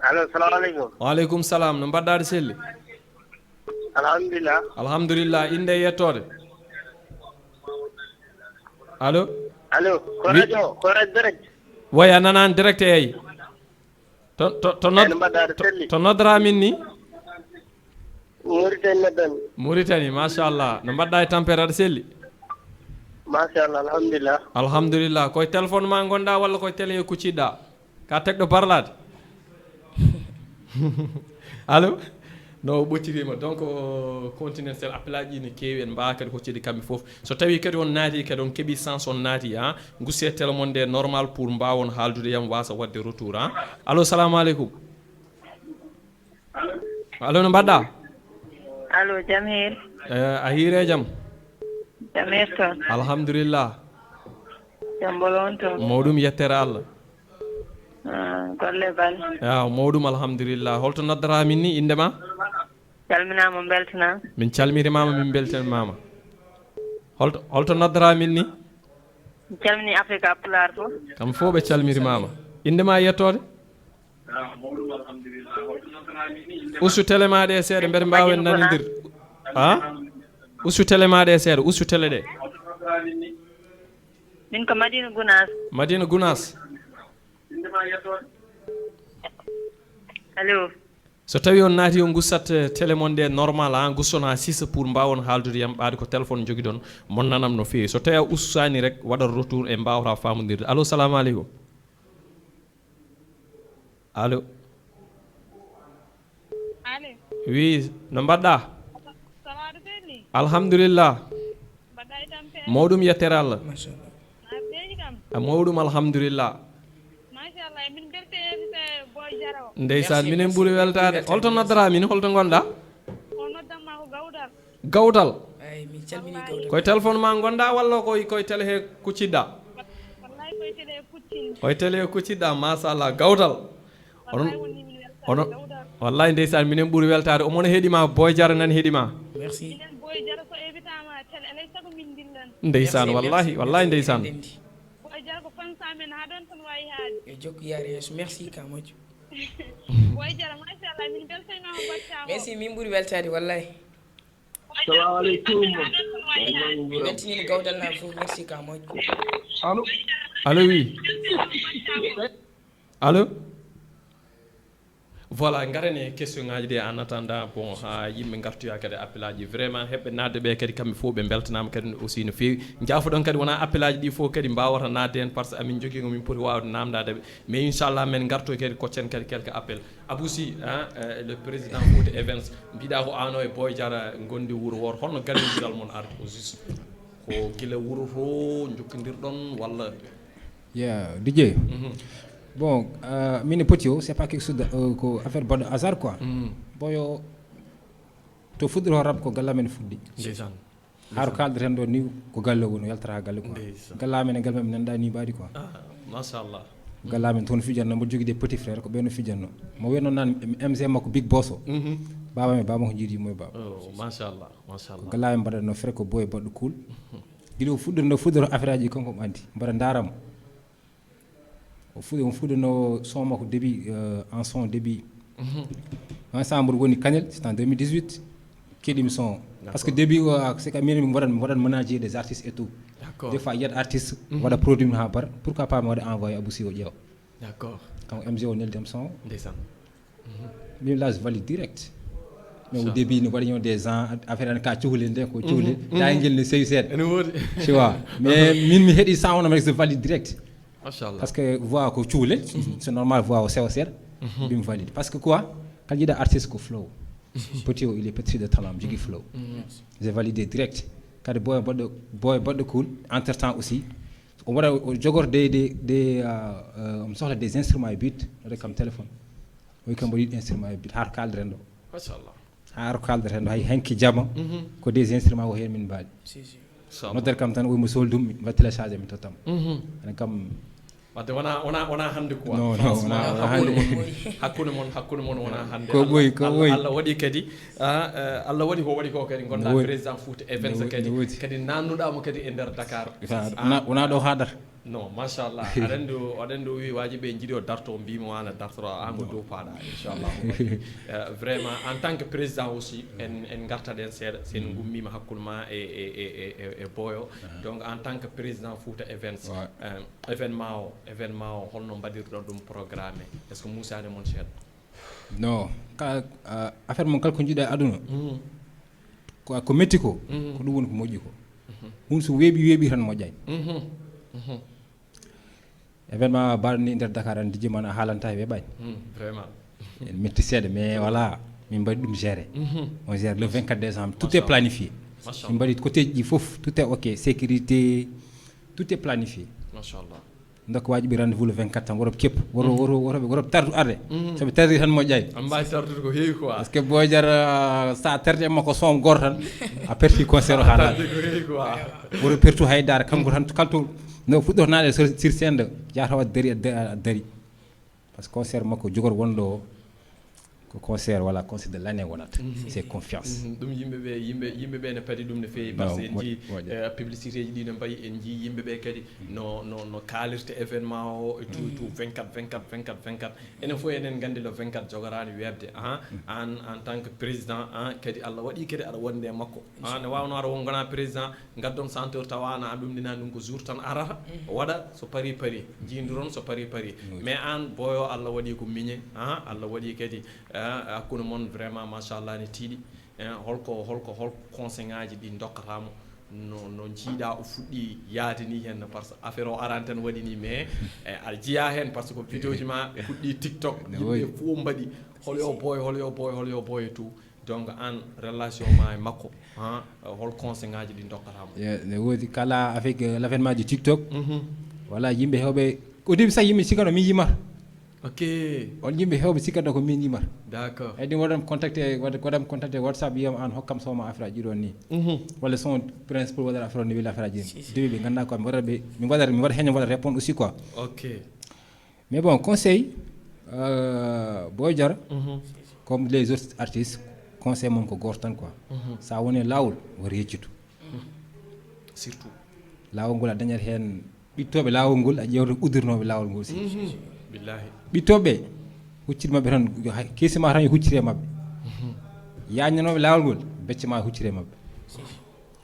Speaker 8: allo salamu aleykum
Speaker 2: waaleykum salam no mbaɗɗade selli alhamdulillah inde yettode allo
Speaker 8: ko radio direct
Speaker 2: way a nanani direct eyyi to noddata min ni Mauritanie machallah no mbaɗɗa e tampere aɗa selli
Speaker 8: machallah
Speaker 2: alhamdulillah koye téléphone ma gonɗa walla koye télé kucciɗɗa ka tegɗo parlade allo no ɓoccitima donc continue sel appel aji ne kewi en mbawa kadi hoccide kamɓe foof so tawi kadi on naati kadi on keeɓi sens on naati gusse télémon nde normal pour mbawon haaldude yam wasa wadde retour allo salamu aleykum allo no mbaɗɗa
Speaker 9: allo jam hiiri
Speaker 2: a hiire jaam
Speaker 9: toon
Speaker 2: alhamdulillah
Speaker 9: jam bolon toon
Speaker 2: mawɗum yettere Allah
Speaker 9: golle balle
Speaker 2: mawɗum alhamdulillah holto noddata min ni indema
Speaker 9: calminama beltanama
Speaker 2: min calmirimama min beltanimama holto noddata min ni
Speaker 9: mi calmini Africa Pular fof
Speaker 2: kam fof ɓe calmirimama inde ma yettode ustu télé ma ɗe seeɗa mbeɗa mbawen nanodir ustu télé ma ɗe seeɗa ustu télé ɗe
Speaker 9: min ko Madina Gounas.
Speaker 2: Madina Gounas.
Speaker 9: Allo.
Speaker 2: So tawi on naati on gussat télé mon ɗe normal ha gussona 6 pour mbawon haaldude yam ɓaade ko téléphone jogui ɗon mon nanam no fewi so tawi a ustani rek waɗat retour e mbawata famodirde allo salamu aleykum allo
Speaker 10: Allô.
Speaker 2: oui no mbaɗɗa
Speaker 10: Salamu aleykum.
Speaker 2: alhamdulillah
Speaker 10: Mbaɗɗa e tampere.
Speaker 2: mawɗum yettere Allah
Speaker 10: A beeji kam.
Speaker 2: mawɗum alhamdulillah
Speaker 10: Machallah min belte invité Boy Diara o.
Speaker 2: ndeysan minen ɓuuri weltade holto noddata min holto gonɗa
Speaker 10: O noddamma ko Gawdal.
Speaker 2: gawdal
Speaker 1: ay mi calmini gawdal
Speaker 2: koye téléphone ma gonɗa walla koye télé he kucciɗɗa
Speaker 10: Wallahi koye télé puccini.
Speaker 2: koye télé kucciɗɗa machallah gawdal
Speaker 10: Wallahi woni min weltade
Speaker 2: ono
Speaker 10: Gawdal.
Speaker 2: wallahi ndeysan minen ɓuuri weltade omono heeɗima Boy Diara nani heeɗima
Speaker 1: merci
Speaker 10: Minen Boy Diara so invité ma télé alay sago min dillan.
Speaker 2: ndeysan wallahi wallahi ndeysan
Speaker 10: Boy Diara ko fansa men ha ɗon tan wawi haade.
Speaker 1: yo jokku yaare yeeso merci ka moƴƴo
Speaker 10: Boy Diara machallah min beltanima o battama.
Speaker 1: merci min ɓuuri weltade wallahi
Speaker 8: Assalamu aleykum.
Speaker 1: mi weltinima gawdal naɓe fof merci ka moƴƴo
Speaker 8: Allo.
Speaker 2: allo oui allo voilà garane question ngaji ɗi en attendant bon ha yimɓe gartoya kadi appel aji vraiment heɓɓe nadde ɓe kadi kamɓe fof ɓe beltanama kadi aussi no fewi jaafoɗon kadi wona appel aji ɗi fof kadi mbawata nadde hen par ce que amin jogui komin poti wawde namdadeɓe mais inchallah men gartoy kadi koccen kadi quelques appel Aboussi le président Fouta Events mbiɗa ko an o e Boy Diara gondi wuuro woto holno gardiral moon arde au juste ko guila wuuro to jokkodirɗon walla
Speaker 6: DJ bon mine poti o c'est pas quelque chose ko affaire bon hasard quoi boyo to fuɗɗoro rab ko gallamen fuɗɗi
Speaker 2: ndeysan
Speaker 6: haaro kalɗeten ɗo ni ko galle woni yaltata ha galle quoi gallamen e galmen mi nanda ni mbaɗi quoi
Speaker 2: machallah
Speaker 6: gallamen toon fijanno mboɗo jogui des petit frère ko ɓeeno fijanno mo wiyno nan MC makko big boss o baba ko jiiɗimo e baba
Speaker 2: machallah machallah
Speaker 6: gallamen mbaɗatno frère ko boye baɗɗo cool guiɗo fuɗɗoro affaire aji kanko mo andi mbaɗa daramo on fuɗɗino son makko début en son début ensemble woni Kanel c'est en 2018 keɗimi son parce que début c'est que min mi waɗat ménager des artistes et tout des fois yiyat artiste waɗa produit mi ha bara pourquoi pas mi waɗa envoyé Aboussi o ƴeewa
Speaker 2: d'accord
Speaker 6: kanko MG o neldem son
Speaker 2: ndeysan
Speaker 6: min là je valide direct mais au début no waɗi des gens affaire an ka cuhlel nde ko cuhlel dayguel ne sewi seeɗa
Speaker 2: ene woodi
Speaker 6: tu vois mais min mi heeɗi son onoma rek je valide direct
Speaker 2: machallah
Speaker 6: parce que voix ko cuhlel c'est normal voix o sewa seeɗa bimi valide parce que quoi kala jiiɗa artiste ko flow petit o il est petit de talent jogui flow j'ai validé direct kadi boy baɗɗo cool entre temps aussi o waɗa o jogor des omo sohla des instruments e but rek kam téléphone o wi kam mbaɗa yiɗi instrument e but har kalderen ɗo
Speaker 2: machallah
Speaker 6: har kalderen ɗo hay hanki jamma ko des instruments o hen min mbaɗi noddere kam tan oymo soldum mi mbaɗa téléchargé mi tottam enen kam
Speaker 2: wadde wona hande quoi
Speaker 6: non
Speaker 2: hakkude moon wona hande
Speaker 6: ko ɓoyi
Speaker 2: Allah waɗi kadi Allah waɗi ko kadi gonɗa président Fouta Events kadi nannuɗamo kadi e nder Dakar
Speaker 6: wona ɗo haɗata
Speaker 2: non machallah aɗa andi o wi waji ɓe jiiɗi o darto mbimo wana dartoro an ko dow paaɗa inchallah vraiment en tant que président aussi en gartaɗen seeɗa sen gummima hakkude ma e boyo donc en tant que président Fouta Events événement o holno mbaɗirɗon ɗum programme est ce que musani moon seeɗa
Speaker 6: non affaire mon kala ko jiiɗa e aduna ko metti ko ko ɗum woni ko moƴƴi ko hunde so weeɓi tan moƴƴani événement mbaɗoni nder Dakar an DJ man a haalanta e weeɓani
Speaker 2: vraiment
Speaker 6: en metti seeɗa mais voilà min mbaɗi ɗum géré on gère le 24 décembre tout est planifié min mbaɗi côté ji foof tout est ok sécurité tout est planifié
Speaker 2: machallah
Speaker 6: donc wajiɓi rendez-vous le 24 tan woroɓe keppu woroɓe tardu arde soɓe tardi tan moƴƴani
Speaker 2: an mbawi tardude ko heewi quoi
Speaker 6: parce que Boy Diara sa tardi e makko son goto tan a perti concert o haalade woro pertu haydara kanko tan kalto no fuɗɗornaɗe sur scène de jatawa dari a dari par ce que concert makko jogor wonɗo concert voilà concert de l'année wonata c'est confiance
Speaker 2: ɗum yimɓeɓe ne padi ɗum no feewi par ce que en jii publicité ji ɗi no mbayi en jii yimɓeɓe kadi no kaalirta événement o et tout 24 enen fof enen nganndi lo 24 jogorani webde an en tant que président kadi Allah waɗi kadi aɗa wonde e makko ne wawno aɗa gona président gaddon centre tawana an ɗumɗinani ɗum ko jour tan arata waɗa so pari jiiduron so pari mais an boyo Allah waɗi ko miñe Allah waɗi kadi hakkude moon vraiment machallah ne tiiɗi holko conseil ngaji ɗi dokkatamo no jiiɗa o fuɗɗi yaade ni hen par ce que affaire o arani tan waɗi ni mais aɗa jiiya hen par ce que vidéo ji ma fuɗɗi TikTok yimɓe fof mbaɗi holo boy et tout donc an relation ma e makko hol conseil ngaji ɗi dokkatamo
Speaker 6: ne woodi kala avec l'avènement du TikTok voilà yimɓe hewɓe au début sa yimɓe sikano min yimata
Speaker 2: ok
Speaker 6: on yimɓe hewɓe sikkatno ko min yimata
Speaker 2: d'accord
Speaker 6: eyyi ɗum waɗam contacté WhatsApp wiyam an hokkam sowma affaire aji ɗon ni walla son principe waɗata affaire o ne willa affaire aji ɗi dewi ɓe ganda quoi mi waɗa heño waɗa répondre aussi quoi
Speaker 2: ok
Speaker 6: mais bon conseil Boy Diarra comme les autres artistes conseil mom ko goto tan quoi sa woni lawol wori yeccitu
Speaker 2: surtout
Speaker 6: lawol ngol a dañat hen ɓittoɓe lawol ngol a ƴewta uddirnoɓe lawol ngol si
Speaker 2: billahi
Speaker 6: ɓittoɓe huccide mabɓe tan keesima tan yo huccire mabɓe yañanoɓe lawol ngol becce ma huccire mabɓe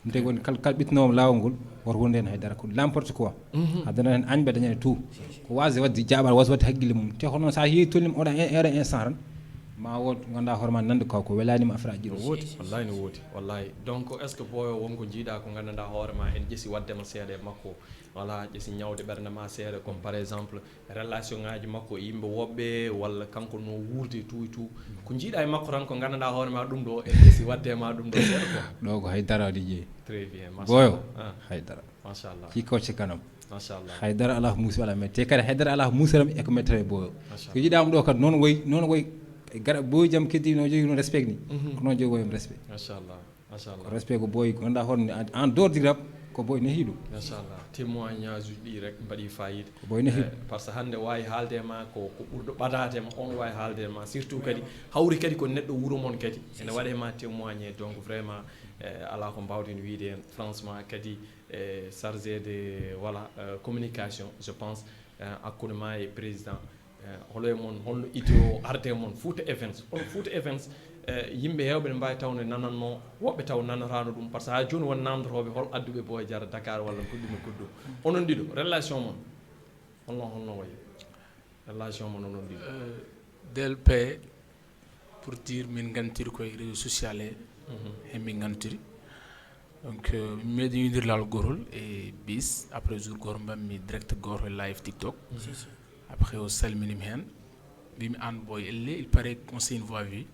Speaker 6: ɗum tagi woni kala ɓittanowo lawol ngol woto wonde hen haydara ko l'importe quoi addana hen añɓe dañane tout ko wasde wadde jaɓal wasde wadde haqqille mum te hono sa heewi tollima oɗa era instant tan ma wod ganda hoorema nande ko welanima affaire aji ɗo
Speaker 2: woodi wallahi no woodi wallahi donc est ce que boyo wonko jiiɗa ko gandanɗa hoorema en ƴesi waddema seeɗa e makko voilà ƴesi ñawde ɓerde ma seeɗa comme par exemple relation ngaji makko yimɓe woɓɓe walla kanko no wuurde tout et tout ko jiiɗa e makko tan ko gandanɗa hoorema ɗum ɗo en ƴesi wadde ma ɗum ɗo seeɗa quoi
Speaker 6: ɗo ko haydara DJ
Speaker 2: très bien
Speaker 6: boyo haydara
Speaker 2: machallah
Speaker 6: hikkoce kanam
Speaker 2: machallah
Speaker 6: haydara ala muusi wala mais te kadi haydara ala muusaram eko mettere boyo ko jiiɗama ɗo kadi noon woy gara boy jam keddi no jogi no respect ni ko non jogi woyam respect
Speaker 2: machallah
Speaker 6: respect ko boy ko ganda hon en dehors du rap ko boy ne hiiɗo
Speaker 2: machallah témoignage ɗi rek mbaɗi fayida
Speaker 6: ko boy ne hiiɗo
Speaker 2: par ce que hande wawi haalde ma ko ɓurɗo ɓadatema on wawi haalde ma surtout kadi hawri kadi ko neɗɗo wuuro moon kadi ene waɗe ma témoigné donc vraiment ala ko mbawden wiide hen franchement kadi chargé de voilà communication je pense hakkude ma e président holo e moon holno idde o arde moon Fouta Events on Fouta Events yimɓe hewɓe ne mbawi tawne nananno woɓɓe taw nanatano ɗum par ce que ha joni won namdotoɓe hol adduɓe Boy Diarra Dakar walla goɗɗum onon ɗiɗo relation moon holno wayi relation moon onon ɗiɗo
Speaker 3: DLP pour dire min gantiri koye réseau social he min gantiri donc mi meeɗi widir lawol gotol e bis après jour goto mbammi direct goto live TikTok après o salminimi hen mbimi an boy elle il paraît qu'on c'est une voix vue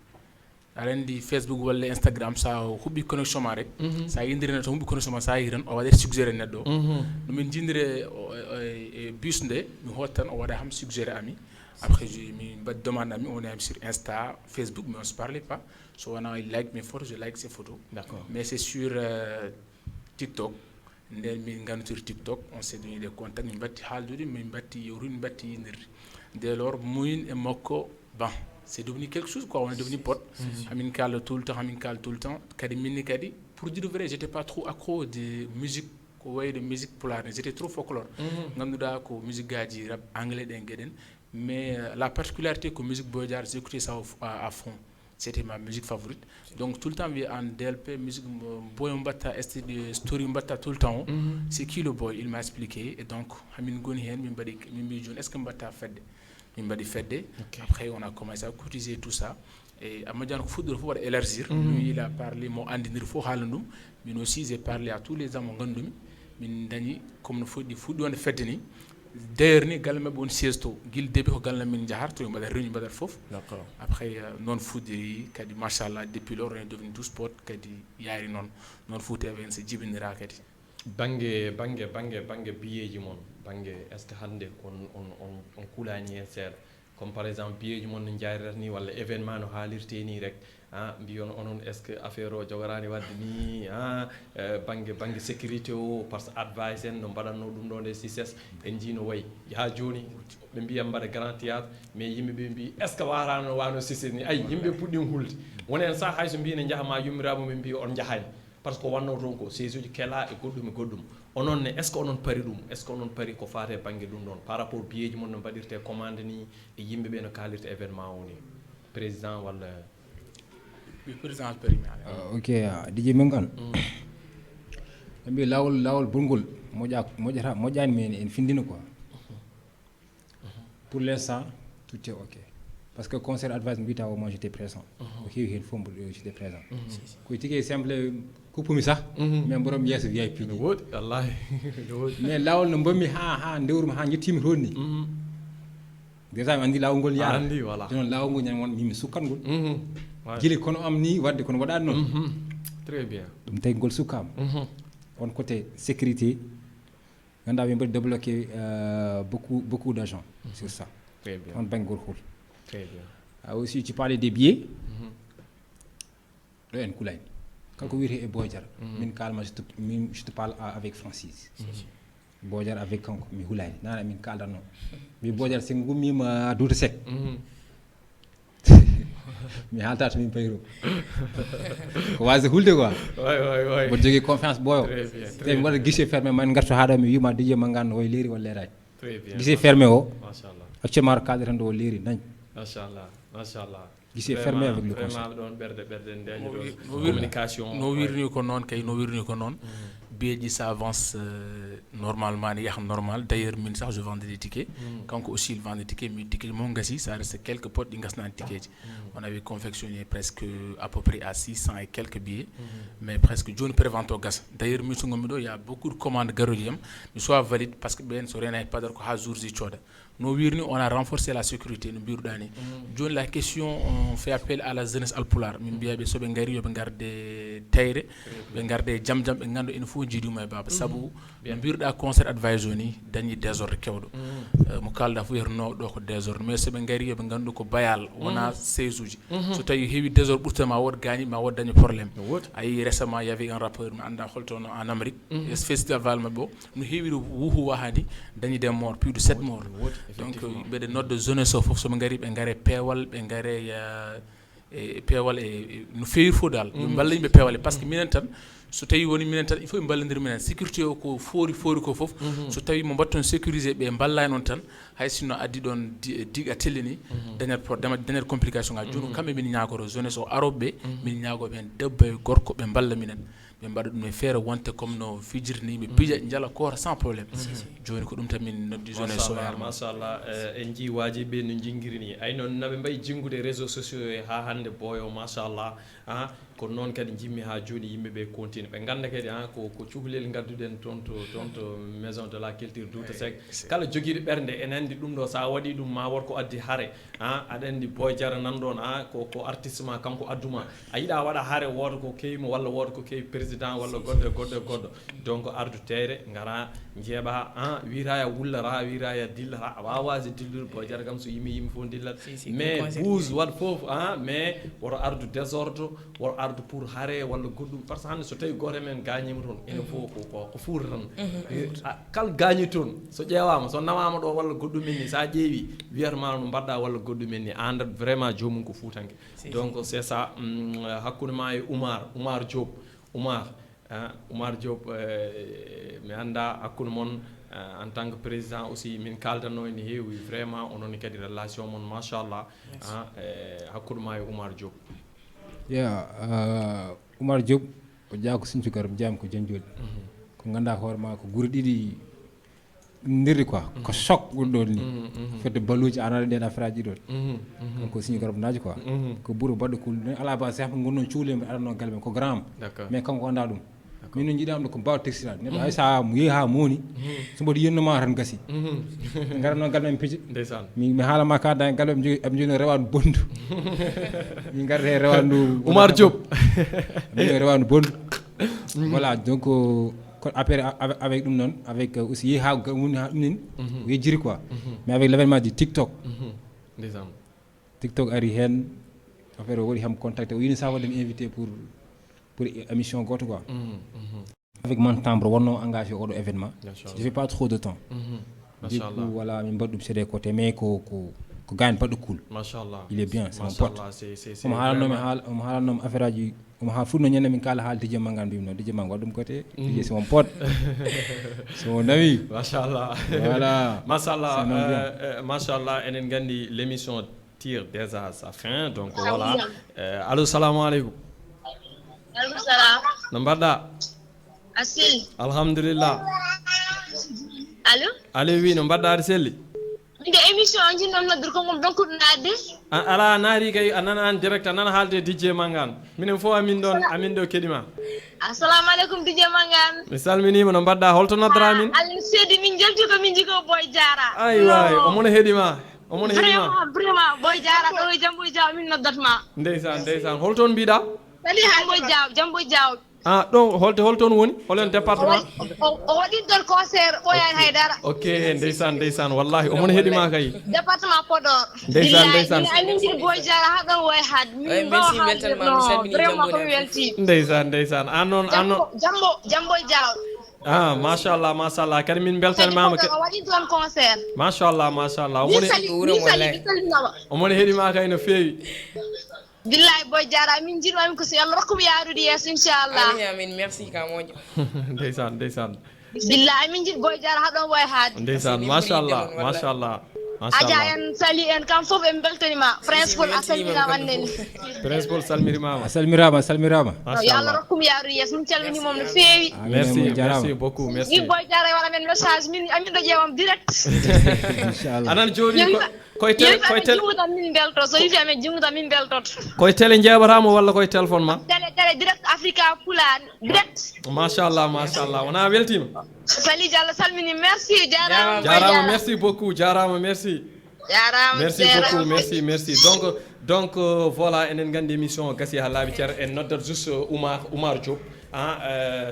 Speaker 3: aɗa andi Facebook walla Instagram sa huɓɓi connexion ma rek sa yindiri neɗɗo huɓɓi connexion ma sa yi tan o waɗete suggéré neɗɗo o nomin jindiri e bus nde mi hot tan o waɗa ham suggéré ami après mi mbaɗi demande ami on est sur Insta Facebook mais on se parlait pas so wona il like mes photos je like ses photos mais c'est sur TikTok nden min gannotir TikTok on s'est donné des contacts min batti haaldude min batti yewtude min batti yindirde dès lors muyin e makko bon c'est devenu quelque chose quoi on est devenu pote amin kala tout le temps kadi minni kadi pour dire vrai j'étais pas trop accro de musique ko way de musique pulaar j'étais trop folklore ganduɗa ko musique gaji rap anglais ɗen gueɗen mais la particularité ko musique Boy Diarra j'écoutais ça à fond c'était ma musique favorite donc tout le temps vi en DLP musique boy mbatta story mbatta tout le temps c'est qui le boy il m'a expliqué et donc hamin goni hen min mbi joni est ce que mbatta fedde min mbaɗi fedde après on a commencé à cotiser tout ça et amadiano ko fuɗɗoro fof waɗa élargir lui il a parlé mo andinir fof haala ɗum min aussi j'ai parlé à tous les hommes gandumi min dañi comme no fuɗɗi wonde fedde ni d'ailleurs ni galle mabɓe woni siège to guil début ko galle min jahar to mbaɗa réunion mbaɗat fof après noon fuɗɗiri kadi machallah depuis lors on est devenu tous potes kadi yaari noon Fouta Events se jibinira kadi banggue
Speaker 2: biyeji moon banggue est ce que hande on kuulani hen seeɗa comme par exemple biyeji mon no jaarirata ni walla événement no haalirte ni rek mbiyon onon est ce que affaire o jogorani wadde ni banggue sécurité o par ce advice en no mbaɗanno ɗum ɗo nde success en jino wayi ha joni ɓe mbiya mbaɗa grand théâtre mais yimɓeɓe mbi est ce que warano wano success ni ay yimɓe puɗɗin hulde wonen sa hayso mbine jahama yummiraɓe ɓe mbi on jahani par ce que wanno toon ko siège uji keela e goɗɗum onon ne est ce que onon pari ɗum est ce que onon pari ko fate banggue ɗum ɗon par rapport biyeji mon no mbaɗirte commande ni e yimɓeɓe no kalirta événement o ni président walla
Speaker 3: président permis
Speaker 6: ok DJ Mengan mbi lawol bolgol moƴƴani men en findino quoi pour l'instant tout est ok parce que concert advice mbita o moi j'étais présent ko heewi hen fof j'étais présent ko tigi simple kuppumi sah mais mborom yeeso VIP
Speaker 2: no woodi wallahi no woodi
Speaker 6: mais lawol no mbammi ha ndewrumi ha jettimi toon ni déjà mi andi lawol ngol yaara
Speaker 2: andi voilà
Speaker 6: non lawol ngol ñan won mimi sukkat ngol guila kono am ni wadde kono waɗani noon
Speaker 2: très bien
Speaker 6: ɗum tawi ngol sukkama on côté sécurité ganduɗa ɓe mbaɗi débloqué beaucoup d'argent sur ça
Speaker 2: très bien
Speaker 6: on bangol hol
Speaker 2: très bien
Speaker 6: aussi tu parlais des billets ɗo en kulani kanko wiyete e Boydiara min kalma je te parle avec Francis Boydiara avec kanko mi hulani nana min kaldanno mi Boydiara sen gummima Douta Seck mi haalta to min payro ko wasde hulde quoi
Speaker 2: way
Speaker 6: mboɗo jogui confiance ɓooyo te mi waɗa guichet fermé man garto haɗo mi wima DJ Mangane no way leeri walla leerani guichet fermé o
Speaker 2: machallah
Speaker 6: actuellement to kalde tan ɗo o leeri nañ
Speaker 2: machallah
Speaker 6: guichet fermé avec le
Speaker 2: conseil vraiment ɗon ɓerde ndeño ɗo communication
Speaker 3: no wirni ko noon kay no wirni ko noon biyeji ça avance normalement ne yaha normal d'ailleurs min sax je vendais des tickets kanko aussi il vend des tickets mais ticket mon gasi ça reste quelques potes ɗi gasnani ticket ji on avait confectionné presque à peu près à 600 et quelques billets mais presque joni prévente o gasa d'ailleurs min sogomi ɗo il y a beaucoup de commandes garoji yam mi soit valide par ce que ɓen so rena e padar ko ha jour ji cooda no wirni on a renforcé la sécurité no mbiruɗa ni joni la question on fait appel à la jeunesse alpular min mbiyaɓe soɓe gari yoɓe garde tayre ɓe garde jam ɓe gandu ene fof jiiduma e baba saabu no mbiruɗa concert advice o ni dañi désordre kewɗo mo kalda fof yerno ɗo ko désordre mais soɓe gari yoɓe gandu ko bayal wona 16 uji so tawi heewi désordre ɓurta ma wod gañi ma wod dañi probléme a yi récemment y avait un rappeur mi anda holtono en Amérique festival mabɓe o no heewi wuhu wahadi dañi des morts plus de 7 morts donc mbeɗe nodde jeunesse o fof soɓe gari ɓe gaare peewal ɓe gaare e peewal e no feewi fof dal ɓe mballa yimɓe peewal par ce que minen tan so tawi woni minen tan il faut ɓe ballodir minen sécurité o ko foori ko fof so tawi mo mbatton sécurisé ɓe ballani on tan hay sinno addi ɗon diga tellini dañat complication ngaji joni kamɓe min ñagoro jeunesse o aroɓeɓe min ñagoɓe hen debbo e gorko ɓe balla minen ɓe mbaɗa ɗum e feere wonte comme no fijirni ɓe pija jala koora sans probléme joni ko ɗum tan min noddi jeunesse o
Speaker 2: machallah en jii wajiɓe no jingguirini ay noon naɓe mbayi jingude réseaux sociaux e ha hande boyo machallah kono noon kadi jimmi ha joni yimɓeɓe continue ɓe ganda kadi ko cuhlel gadduɗen toon to maison de la culture Douta Seck kala joguiɗo ɓerde en andi ɗum ɗo sa waɗi ɗum ma wot ko addi haare aɗa andi Boydiara nanɗon ko artiste ma kanko adduma a yiiɗa waɗa haare wooda ko kewimo walla wooda ko kewi président walla goɗɗo donc ardu teere gara jeeɓa wiraya wullara wiraya dillata a wawa wasde dillude Boydiara kam so yimi fof dillat mais bouse waɗa foof mais woto ardu désordre woto ardu pour haare walla goɗɗum par ce que hande so tawi goto men gañima toon ene fof ko fuuta tan kala gañi toon so ƴewama so nawama ɗo walla goɗɗum en ni sa ƴeewi wiyatama no mbaɗɗa walla goɗɗum en ni andat vraiment jomum ko fuutanke donc c'est ça hakkude ma e Oumar Diop mi anda hakkude moon en tant que président aussi min kaldanno ene heewi vraiment onon kadi relation moon machallah hakkude ma e Oumar Diop
Speaker 6: Oumar Diop o jaako Sinthiou Garba jam ko janjoli ko ganda hoore ma ko guure ɗiɗi ndirri quoi ko choc woni ɗon ni fedde balluji anade ɗen affaire aji ɗon ko Sinthiou Garba naji quoi ko ɓuuro baɗɗo kul ala ba sehma gonnon cuulemɓe aɗano galɓe ko grand mais kanko anda ɗum min no jiiɗam ɗo ko mbawa textile neɗɗo hay sa mo yeehi ha mooni so mboɗo yennoma tan gasi garano galɓe men piije mi haalama kadda e galɓe eɓe joni rewandu bondu min garata e rewandu
Speaker 2: Oumar Diop
Speaker 6: min rewandu bondu voilà donc ko après avec ɗum noon avec aussi yeehi ha woni ha ɗum nen yejjiri quoi mais avec l'événement du TikTok
Speaker 2: ndesam
Speaker 6: TikTok ari hen affaire o waɗi ham contacté o yini sa waɗen invité pour émission goto quoi avec mon timbre wonno engagé oɗo événement je fais pas trop de temps du coup voilà min mbaɗɗum c'est des côtés mais ko gagne pas de cool
Speaker 2: machallah
Speaker 6: il est bien c'est mon pote
Speaker 2: c'est
Speaker 6: omo haalannomi affaire aji omo ha fuɗno ñande min kala haal DJ Mangane mbimno DJ Mangane waɗɗum côté DJ c'est mon pote c'est mon ami
Speaker 2: machallah
Speaker 6: voilà
Speaker 2: machallah enen gandi l'émission tire déjà à sa fin donc voilà allo salamu aleykum
Speaker 10: aleykum salam
Speaker 2: no mbaɗɗa
Speaker 10: a selli
Speaker 2: alhamdulillah
Speaker 10: allo
Speaker 2: allo wi no mbaɗɗa aɗa selli
Speaker 10: minde émission o jinnon noddur ko ngom donkuɗo naatde
Speaker 2: ala naari kay a nana an direct a nana haalde DJ Mangane minen fof amin ɗo keɗima
Speaker 10: assalamu aleykum DJ Mangane
Speaker 2: mi salminima no mbaɗɗa holto noddora min
Speaker 10: allah seedi min jalti ko min jiko Boy Diara
Speaker 2: ayway omono heeɗima
Speaker 10: vraiment Boy Diara ɗo e Jamboy Diaw min noddatma
Speaker 2: ndeysan holton mbiɗa
Speaker 10: sali Jamboy Diaw
Speaker 2: ɗon holton woni holen département
Speaker 10: o waɗi ɗon concert ɓoyani haydara
Speaker 2: ok ndeysan wallahi omono heeɗima kay
Speaker 10: département Podor
Speaker 2: ndeysan
Speaker 10: amin jiɗi Boy Diara ha ɗon woy had min mbawa haalde vraiment komi welti
Speaker 2: ndeysan an noon
Speaker 10: Jamboy Diaw
Speaker 2: machallah kadi min beltanimama
Speaker 10: o waɗi ɗon concert
Speaker 2: machallah omono heeɗima kay no feewi
Speaker 10: billahi Boy Diara min jiɗomi ko so Allah rokkumi yaarude yeeso inchallah
Speaker 1: amin merci ka moƴƴo
Speaker 2: ndeysan
Speaker 10: billahi min jiɗi Boy Diara haɗon woy haade
Speaker 2: ndeysan machallah
Speaker 10: Adja en sali en kam fof en beltanima principal a salminama annene
Speaker 2: principal salmirimama
Speaker 6: salmirama
Speaker 10: yo Allah rokkumi yaarude yeeso min calminimom no feewi
Speaker 2: merci beaucoup merci
Speaker 10: ni Boy Diara waɗa men message min amin ɗo ƴeewam direct
Speaker 2: inchallah anan jooɗi koye
Speaker 10: junguɗam min belto so yifi amen junguɗam min beltoto
Speaker 2: koye télé jeeɓatamo walla koye téléphone ma
Speaker 10: télé direct Africa Pulaar direct
Speaker 2: machallah wona weltima
Speaker 10: sali Diallo salmini merci
Speaker 2: jarama merci beaucoup jarama merci beaucoup merci donc voilà enen gandi émission gasi ha laaɓi ceer en noddat juste Oumar Diop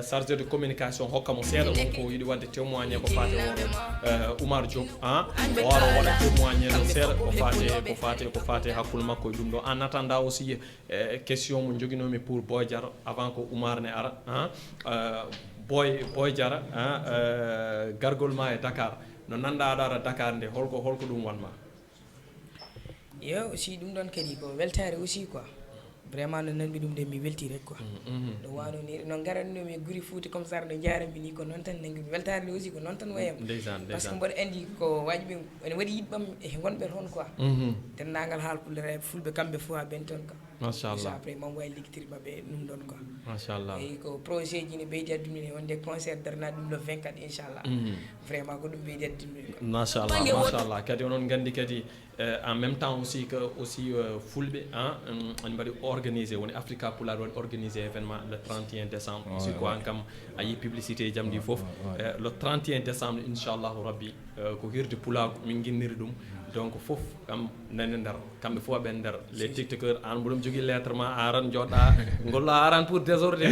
Speaker 2: chargé de communication hokkamo seeɗa wonko yiɗi wadde témoigné ko fate oɗo Oumar Diop oro waɗa témoigné ɗo seeɗa ko fate hakkude makko e ɗum ɗo en attendant aussi question mo joguinomi pour Boy Diara avant ko Oumar ne ara Boy Diara gargol ma e Dakar no nanɗa aɗa ara Dakar nde holko ɗum wanma
Speaker 1: yo aussi ɗum ɗon kadi ko weltare aussi quoi vraiment no nanmi ɗum de mi welti rek quoi no wanoni no garannomi guri Fouta comme ça no jarami ni ko noon tan nangi weltare nde aussi ko noon tan wayam par ce que mboɗo andi ko waji ɓe ene waɗi yiɗɓam e gonɓe toon quoi dendagal haalpulare fulɓe kamɓe fof ha ɓen toon quoi machallah après mamo wawi ligguitiri mabɓe ɗum ɗon quoi machallah eyi ko projet ji ne ɓeydi addumni ne wonde concert darna ɗum le 24 inchallah vraiment ko ɗum ɓeydi addumni quoi machallah
Speaker 2: kadi onon gandi kadi en même temps aussi que fulɓe ani mbaɗi organisé woni Africa Pulaar waɗi organisé événement le 31 décembre aussi ko an kam a yi publicité jamdi fof le 31 décembre inchallahu rabbi ko hirde Pulaar min guinniri ɗum donc fof kam nani nder kamɓe fof aɓen nder les tiktokeur an mboɗom jogui lettre ma aran joɗɗa gollo aran pour désordre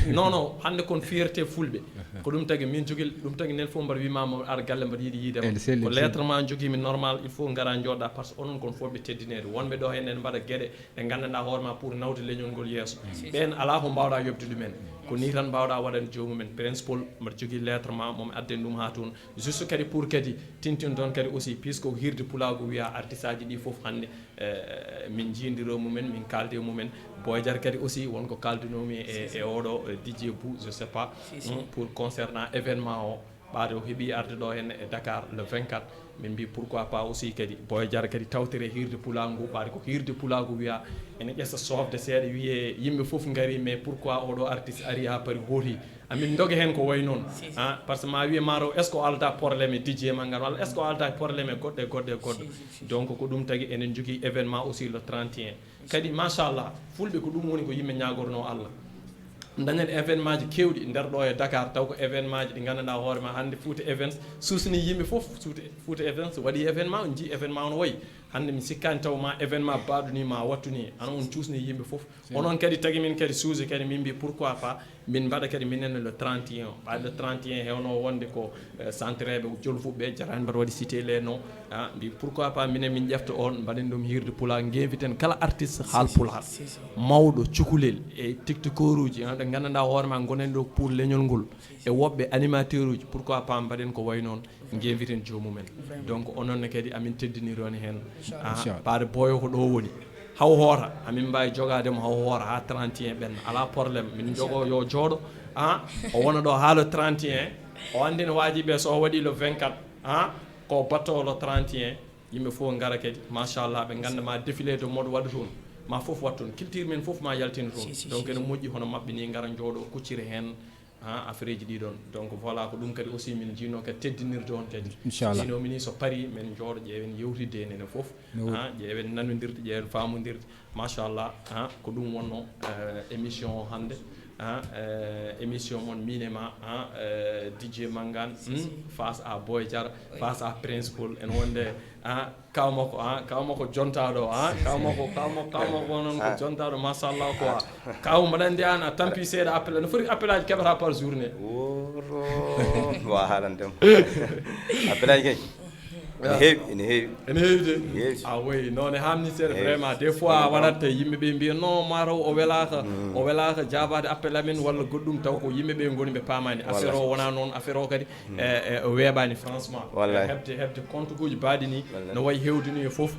Speaker 2: non hande kon fierté fulɓe ko ɗum tagui min jogui ɗum tagui nen fof mbaɗa wimama ar galle mbaɗa yiiɗi yiidema ko lettre ma joguimi normal il faut gara joɗɗa par ce que onon kon fof ɓe teddinede wonɓe ɗo hen en mbaɗa gueɗe ɗe gandanɗa hoorema pour nawde leñol ngol yesso ɓen ala ko mbawɗa yobde ɗumen ko ni tan mbawɗa waɗande jomumen principal mbaɗa jogui lettre ma momi adden ɗum ha toon juste kadi pour kadi tintin toon kadi aussi puisque ko hirde pulago wiya artiste aji ɗi foof hande min jindiro mumen min kalde mumen Boy Diara kadi aussi wonko kaldinomi e oɗo DJ Bou je sais pas pour concernant événement o ɓaade o heeɓi arde ɗo hen e Dakar le 24 min mbi pourquoi pas aussi kadi Boy Diara kadi tawtere hirde pulago ɓaade ko hirde pulago wiya ene ƴessa sofde seeɗa wiye yimɓe foof gari mais pourquoi oɗo artiste ari ha paari hooti amin doga hen ko way noon par ce que ma wiye maro est ce que o alda probléme DJ Mangane walla est ce que o alda probléme goɗɗo donc ko ɗum tagui enen jogui événement aussi le 31 kadi machallah fulɓe ko ɗum woni ko yimɓe ñagorno Allah dañen événement ji kewɗi nder ɗo e Dakar taw ko événement ji ɗi gandanɗa hoorema hande Fouta Events susni yimɓe foof Fouta Events waɗi événement on jii événement no wayi hande mi sikkani taw ma événement baɗu ni ma wattu ni ana on cuusni yimɓe fof onon kadi tagi min kadi suuse kadi min mbi pourquoi pas min mbaɗa kadi minen le 31 ɓaade le 31 hewno wonde ko centreɓe jolfuɓe jarani mbaɗa waɗi cité les noms mbi pourquoi pas minen min ƴefta on mbaɗen ɗum hirde pulaar guinviten kala artiste haal pulaar mawɗo cukalel e tiktokeur uji ɗe gandanɗa hoorema gonen ɗo pour leñol ngol e woɓɓe animateur uji pourquoi pas mbaɗen ko way noon guinviten jomumen donc ononne kadi amin teddinironi hen ɓaade boyo ko ɗo woni haw hoota amin mbawi jogademo haw hoota ha 31 ɓenna ala probléme min jogo yo jooɗo o wona ɗo ha le 31 o andina wajiɓe so o waɗi le 24 ko batto le 31 yimɓe fof gara kadi machallah ɓe ganda ma défilé de mode waɗa toon ma fof wat toon culture men fof ma yaltina toon donc ene moƴƴi hono mabɓe ni gara jooɗo kuccira hen affaire ji ɗiɗon donc voilà ko ɗum kadi aussi min jino kadi teddinirde on kadi sino mini so paari men jooɗo ƴeewen yewtidde en enen fof ƴeewen nanodirde ƴeewen famodirde machallah ko ɗum wonno émission o hannde émission mon minema DJ Mangane face à Boy Diarra face à Principal en wonde kawmako jontaɗo kawmako noon ko jontaɗo machallah quoi kaw mbaɗandi an a tampi seeɗa appel no foti appel aji keɓata par journée
Speaker 4: wa haalandema appel aji kay ene heewi
Speaker 2: de oui noon e hamni seeɗa vraiment des fois waɗat yimɓeɓe mbiya non mataw o welaka jabade appel amen walla goɗɗum taw ko yimɓeɓe goni ɓe pamani affaire o wona noon affaire o kadi o weeɓani franchement hebde compte kuji baɗi ni no wayi hewdini e foof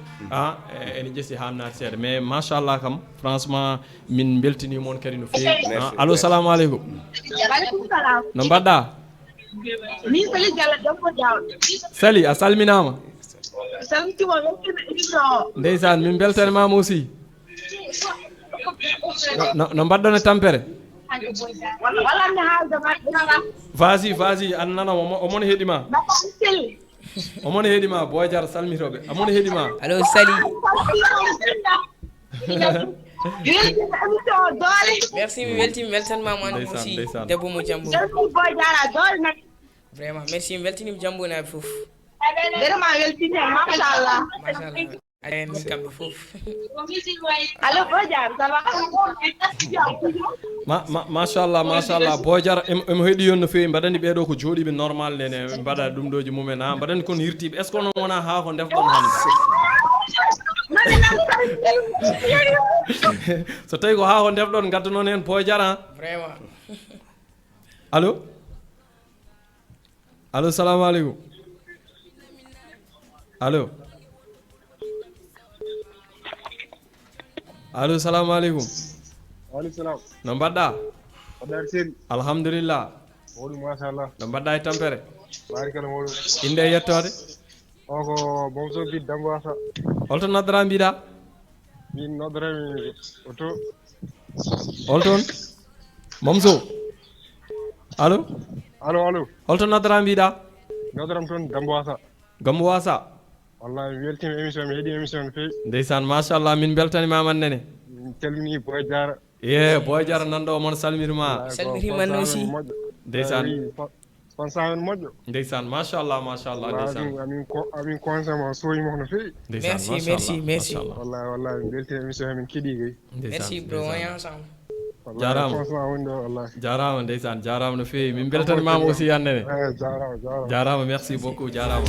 Speaker 2: ene ƴeesi hamnade seeɗa mais machallah kam franchement min beltinimon kadi no fewi allo salamu aleykum
Speaker 10: Aleykum salam.
Speaker 2: no mbaɗɗa
Speaker 10: Min Sali Diallo Dembo Diawɗo.
Speaker 2: Sali a salminama
Speaker 10: Salmitima weltima émission o.
Speaker 2: ndeysan min beltanimama aussi no mbaɗɗon e tampere
Speaker 10: Walla mi haalde maɓɓe
Speaker 2: vas-y an nana omone heeɗima omone heeɗima Boy Diarra salmitoɓe amone heeɗima
Speaker 1: allo Sali merci mi weltima weltanimama an aussi debbo mo Jambo vraiment merci mi weltinima Jambo naɓe foof
Speaker 10: vraiment weltini machallah
Speaker 1: en kamɓe foof
Speaker 10: allo Boy Diarra ça va
Speaker 2: machallah Boy Diarra emo heeɗi yon no fewi mbaɗani ɓeɗo ko jooɗiɓe normal nene mbaɗa ɗum ɗoji mumen mbaɗani kon hirtiɓe est ce que onon wona ha ko defɗon hande so tawi ko ha ko defɗon gadda noon hen Boy Diarra
Speaker 1: vraiment
Speaker 2: allo salamu aleykum allo salamu aleykum
Speaker 8: waaleykum salam
Speaker 2: no mbaɗɗa
Speaker 8: waɗɗare seni
Speaker 2: alhamdulillah
Speaker 8: mawɗum machallah
Speaker 2: no mbaɗɗa e tampere
Speaker 8: barikalla mawɗum
Speaker 2: inde e yettode
Speaker 8: o ko Momso Bid Dambo Asa
Speaker 2: holto noddora mbiɗa
Speaker 8: min noddarami oto
Speaker 2: holton Momso allo holto noddora mbiɗa
Speaker 8: noddaram toon Dambo Asa
Speaker 2: Gambo Wasa
Speaker 8: wallahi mi weltima émission mi heeɗi émission no fewi
Speaker 2: ndeysan machallah min beltanimama nene
Speaker 8: min calmini Boy Diarra
Speaker 2: Boy Diarra nanɗo mono salmirima
Speaker 1: salmiriman aussi
Speaker 2: ndeysan
Speaker 8: sponsor men moƴƴo
Speaker 2: ndeysan machallah ndeysan
Speaker 8: amin conseil mo soyimo no fewi
Speaker 1: merci
Speaker 8: wallahi mi weltima émission he min keeɗi kay
Speaker 1: merci bro on est ensemble
Speaker 2: jarama ndeysan jarama no fewi min beltanimama aussi hannene jarama merci beaucoup jarama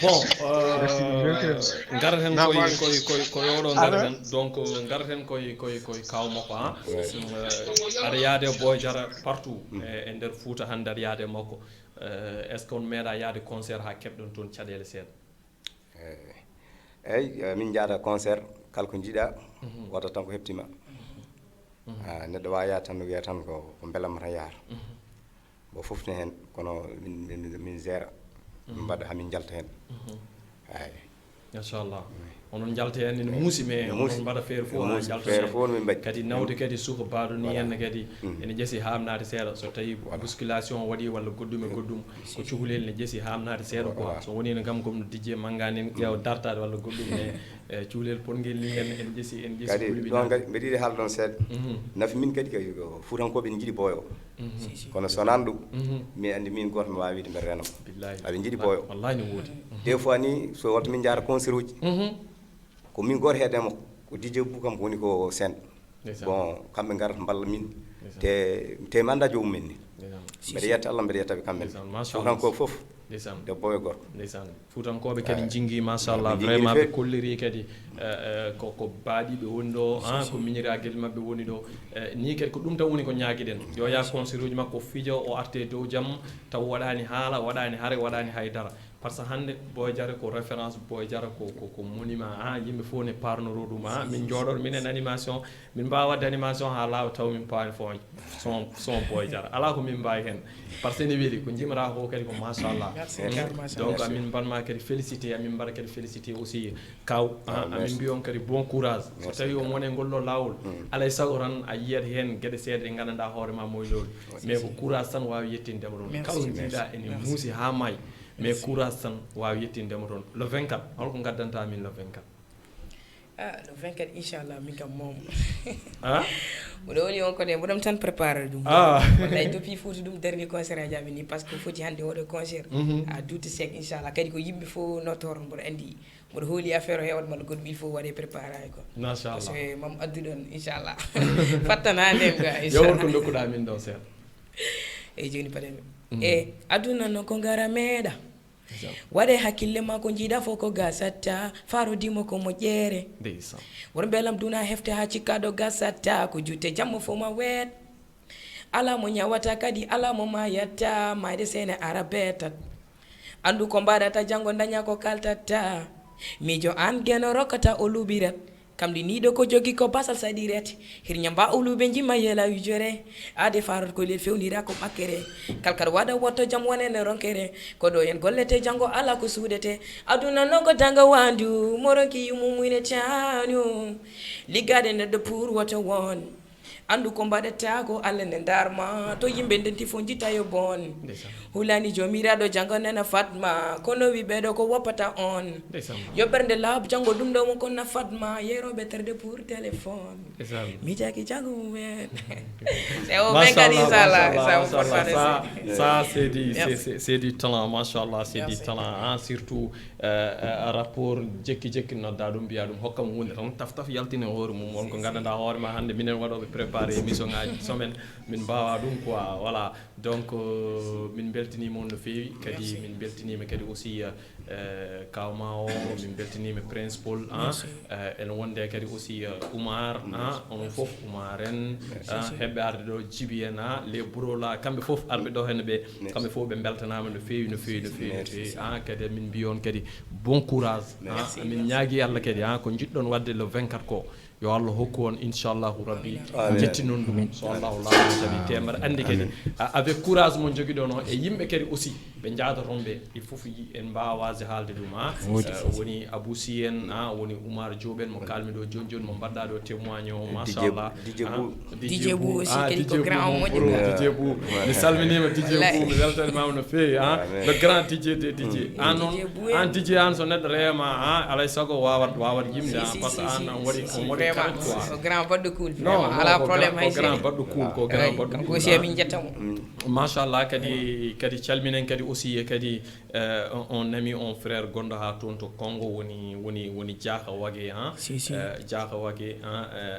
Speaker 2: bon garaten koye oɗo garaten donc garaten koye kawmakko aɗa yaade Boy Diarra partout e nder Fouta hannde aɗa yaade makko est ce que on meeɗa yaade concert ha keɓɗon toon caɗele seeɗa
Speaker 4: eyyi min jaada concert kala ko jiiɗa wata tan ko heptima neɗɗo wawi yaade tan no wiya tan ko beelamma tan yaata bo fofne hen kono min géré min mbaɗa hamin jalta hen
Speaker 2: inchallah onon jalta hen ene muusi mais onon mbaɗa feere fof ha jalta kadi nawde kadi suka baɗo ni henne kadi ene ƴeesi hamnade seeɗa so tawi bousculation waɗi walla goɗɗum e goɗɗum ko cukalel ne ƴeesi hamnade seeɗa quoi so woni no kam comme no dijje mangani en ƴeewa dartade walla goɗɗum e cukalel pongel ni hen en ƴeesi
Speaker 4: kadi ɗon kadi mbeɗa yiɗi haalde ɗon seeɗa nafi min kadi fuutankoɓe ne jiiɗi booyo kono sonaan ɗum mi andi min goto mi wawi wiide mbeɗa renamo aɓe jiiɗi booyo
Speaker 2: wallahi ne woodi
Speaker 4: des fois ni so wonto min jaara concert uji ko min goto heedemo ko DJ Bou kam woni ko scène bon kamɓe garata mballa min te mi anda jomum men ni mbeɗa yetta Allah mbeɗa yettaɓe kamɓen fuutankoɓe fof debbo e gorko
Speaker 2: ndeysan fuutankoɓe kadi jingui machallah vraiment ɓe kolliri kadi ko baaɗiɓe woni ɗo ko miñiraguel mabɓe woni ɗo ni kadi ko ɗum tan woni ko ñaguiɗen yo ya concert uji makko fiijo o arte dow jaam taw waɗani haala waɗani haare waɗani haydara par ce que hande Boy Diarra ko référence Boy Diarra ko monument yimɓe fof ne parnoro ɗum min jooɗoto minen animation min mbawa wadde animation ha laawa taw min paani fo son Boy Diarra ala ko min mbawi hen par ce que ne weeli ko jimata ko kadi ko machallah donc amin mbanma kadi félicité amin mbaɗa kadi félicité aussi kaw amin mbiyon kadi bon courage so tawi o wone ngolɗo lawol alay sago tan a yiyat hen gueɗe seeɗa ɗe gandanɗa hoorema moylol mais ko courage tan wawi yettindema ɗon kala jiiɗa ene muusi ha maayi mais courage tan wawi yettindema toon le 24 holko gaddanta min le 24
Speaker 1: le 24 inchallah min kam moom mboɗo woni on kode mboɗom tan préparé ɗum wallay depuis foti ɗum dernier concert aji amen ni par ce que foti hande oɗo concert a duuti sek inchallah kadi ko yimɓe fof notoron mboɗo andi mboɗo hooli affaire o hewat malla goɗɗo ɓi fof waɗe préparé ay ko
Speaker 2: machallah
Speaker 1: parce que mam addu ɗon inchallah fattana nden ga
Speaker 2: yowon ko dokkuɗa min ɗon seeɗa
Speaker 1: eyyi joni paɗemi e aduna noon ko gara meeɗa waɗe hakkille ma ko jiiɗa fof ko gasatta farodimo ko moƴƴere won beelam duna hefte ha cikkaɗo gasatta ko jutte jammo fof ma weet ala mo ñawata kadi ala mo mayatta mayde sene ara betat andu ko mbaɗata janggo daña ko kaltata miijo an gueno rokkata o luɓirat kamɗi niɗo ko jogui ko basal saɗirete hirña mba uluɓe jimma yeela wijore ade farot ko lel fewnira ko ɓakkere kalkal waɗa wotto jaam wonene ronkere ko ɗo hen gollete janggo ala ko suudete aduna noon ko danga wandu moronki yumumuyne canu liggade neɗɗo pour woto won andu ko mbaɗata ko Allah ne darma to yimɓe ndenti fo jitta yo bon hulani jomiraɗo janggo nena fatma kono wi ɓeɗo ko woppata on yo ɓernde laabu janggo ɗum ɗo won ko nafatma yeroɓe terde pour téléphone mi jaki janggo mumen c'est au même kadi inchallah
Speaker 2: ça c'est du talent machallah c'est du talent surtout rapport jekki nodda ɗum mbiya ɗum hokkam hunde tan taf yaltine hoore mum wonko gandanɗa hoorema hande minen waɗoɓe préparé émission ngaji somen min mbawa ɗum quoi voilà donc min beltinima on no fewi kadi min beltinima kadi aussi kawma o min beltinima principal ene wonde kadi aussi Oumar onon foof Oumar en heɓɓe arde ɗo Djiby en les bureau kamɓe foof arɓe ɗo henne ɓe kamɓe foof ɓe beltanama no fewi kadi min mbi on kadi bon courage min ñaagui Allah kadi ko jiɗɗon wadde le 24 ko yo Allah hokku on inchallahu rabbi jetti noon ɗum so allahu laaɓi tawi temere andi kadi avec courage mo joguiɗon o e yimɓe kadi aussi ɓe jaadoton ɓe il faut en mbawa wasde haalde ɗum woni Abou Sy en woni Oumar Diop en mo kalmi ɗo joni mo mbaɗɗa ɗo témoigne o machallah
Speaker 1: DJ Bou aussi kadi ko grand o moƴƴo
Speaker 2: DJ Bou mi salminima DJ Bou mi weltanimama no fewi le grand DJ an noon an DJ an so neɗɗo reema alay saago wawat yimde par ce que an waɗi
Speaker 1: ko grand baɗɗo cool vraiment ala probléme hay
Speaker 2: ko grand baɗɗo cool ko grand baɗɗo
Speaker 1: cool aussi min jettamo
Speaker 2: machallah kadi calminen kadi aussi kadi on ami on frère gonɗo ha toon to Congo woni Diaka Wague Diaka Wague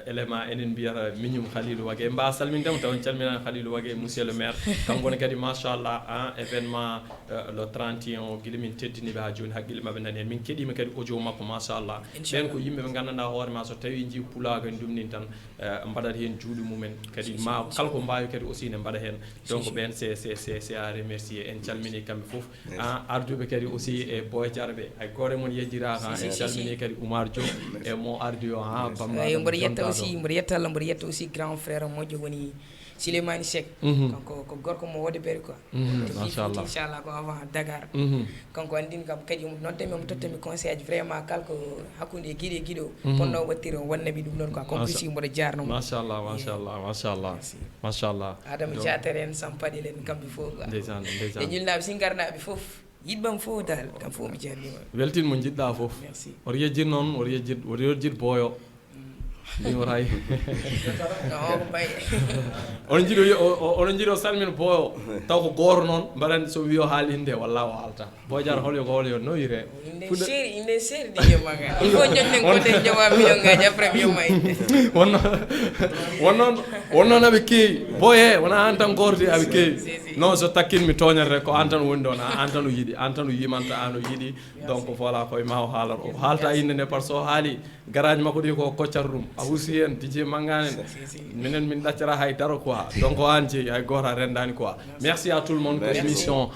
Speaker 2: élément enen mbiyata miñum Khalilou Wague mba salmindemo taw calminani Khalilou Wague monsieur le maire kankone kadi machallah événement le 31 guila min teddiniɓe ha joni haqqille mabɓe nani hen min keeɗima kadi audio makko machallah ɓen ko yimɓe ɓe gandanɗa hoorema so tawi ji pulaga ɗum nin tan mbaɗat hen juuɗe mumen kadi ma kala ko mbawi kadi aussi ne mbaɗa hen donc ɓen c'est à remercier en calmini kamɓe foof arduɓe kadi aussi e Boy Diarra ɓe hay gore mon yejjiraka en calmini kadi Oumar Diop e mo ardi o
Speaker 1: mboɗo yetta aussi mboɗo yetta Allah mboɗo yetta aussi grand frère moƴƴo woni Silemani Seck kanko ko gorko mo wode beri quoi
Speaker 2: machallah
Speaker 1: inchallah ko avant Dakar kanko andini kam kadi non temi mo tottami conseil aji vraiment kalko hakkunde guiɗo ponno wattiro wannabi ɗum ɗon quoi complice mboɗo jarno machallah adama jatere en sampaɗi len kamɓe fof quoi e ñulnaɓe si garnaɓe fof yiɗɓam fof dal kam fof mi jarnima
Speaker 2: weltin mo jiɗɗa fof oto yejjid noon oto yejjid booyo ɗiworay oɗon jiiɗi o salmina booyo taw ko goto noon mbaɗandi so wiyo haalinde walla o haalta Boy Diarra holyo ko holyo noyire
Speaker 1: inde seeri ɗi yemaga il faut jonnen côté jowa million ngaji après mi yoma inde wonnoon aɓe keewi boye wona an tan gorti aɓe keewi non so takkin mi toñata ko an tan woni ɗon an tan o yiiɗi an tan o yimanta an o yiiɗi donc voilà koye ma o haalat o haalta inde nde par ce o haali garaji makko ɗi ko koccata ɗum a huusi hen DJ Mangane minen min ɗaccata haydara quoi donc o an jeeyi hay goto a rendani quoi merci à tout le monde ko émission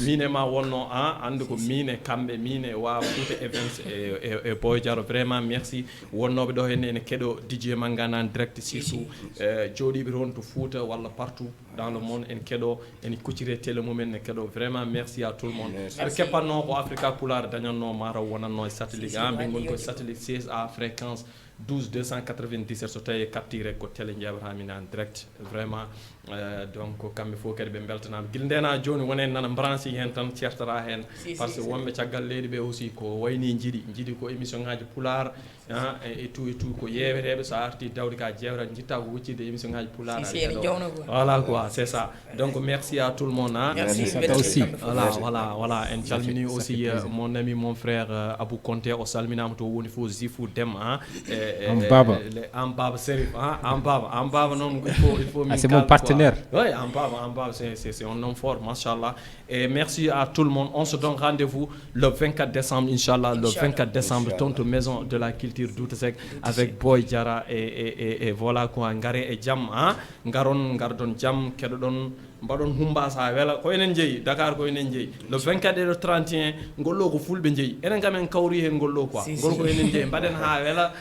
Speaker 1: mine ma wonno ande ko mine kamɓe mine wa Fouta Events e Boy Diarra vraiment merci wonnoɓe ɗo henne ene keɗo DJ Mangane en direct surtout jooɗiɓe toon to Fouta walla partout dans le monde en keɗo en kuccire télé mumen ne keɗo vraiment merci à tout le monde aɓe keppanno ko Africa Pulaar dañanno mataw wonanno e satellite min goni koye satellite 16 à fréquence 12 297 so tawi captire ko télé jeɓatamin en direct vraiment donc kamɓe fof kadi ɓe beltanama guila ndena joni wonen nana branché hen tan certata hen par ce que wonɓe caggal leydi ɓe aussi ko wayni jiiɗi ko émission ngaji Pulaar et tout ko yeweteɓe so arti dawde ka jewta jitta ko wuccide émission ngaji Pulaar voilà quoi c'est ça donc merci à tout le monde
Speaker 6: aussi
Speaker 2: voilà en calmini aussi mon ami mon frère Abou Konté o salminama to woni fof Zifou Dem Ambaba Serif Ambaba non il faut
Speaker 6: c'est mon partenaire
Speaker 2: oui Ambaba c'est un homme fort machallah et merci à tout le monde on se donne rendez-vous le 24 décembre inchallah le 24 décembre tonto maison de la culture Douta Seck avec Boy Diarra et voilà quoi ngare e jam gardon jam keɗoɗon mbaɗon humba sa wela ko enen jeeyi Dakar ko enen jeeyi le 24 et le 31 gollo ko fulɓe jeeyi enen kam en kawri hen gollo quoi gol ko enen jeeyi mbaɗen ha wela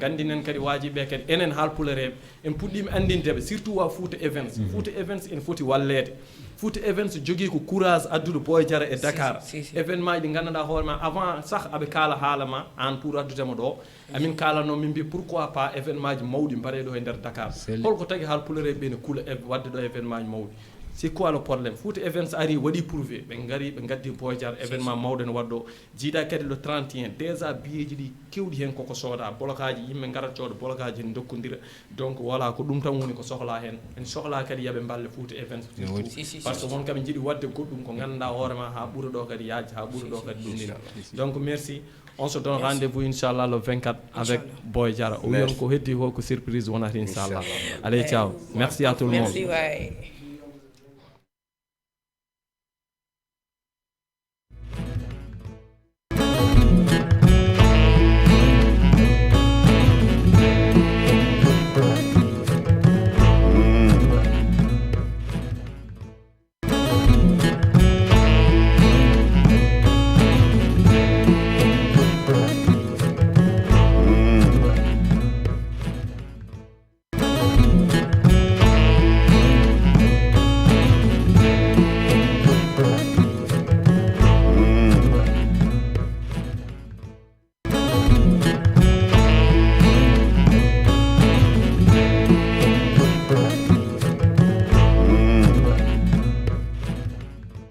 Speaker 2: gandinen kadi wajiɓe kadi enen haalpulereɓe en puɗɗima andindeɓe surtout wa Fouta Events Fouta Events en foti wallede Fouta Events jogui ko courage addude Boy Diarra e Dakar événement ji ɗi gandanɗa hoorema avant sah aɓe kaala haala ma an pour addudema ɗo amin kalano min mbi pourquoi pas événement ji mawɗi mbaɗeɗo e nder Dakar holko tagui haalpulereɓe ne kuula wadde ɗo événement ji mawɗi c'est quoi le problème Fouta Events ari waɗi prouvé ɓe gari ɓe gaddi Boy Diarra événement mawɗo ne waɗɗo jiiɗa kadi le 31 déjà billeji ɗi kewɗi hen koko sooda blocaji yimɓe garat cooda blocaji en dokkodira donc voilà ko ɗum tan woni ko sohla hen en sohla kadi yaaɓe balle Fouta Events par ce que won kam jiiɗi wadde goɗɗum ko ganduɗa hoorema ha ɓuura ɗo kadi yaaji ha ɓuura ɗo kadi ɗumɗina donc merci on se donne rendez-vous inchallah le 24 avec Boy Diarra o wiyon ko heddi ko surprise wonata inchallah allez ciao merci à tout le monde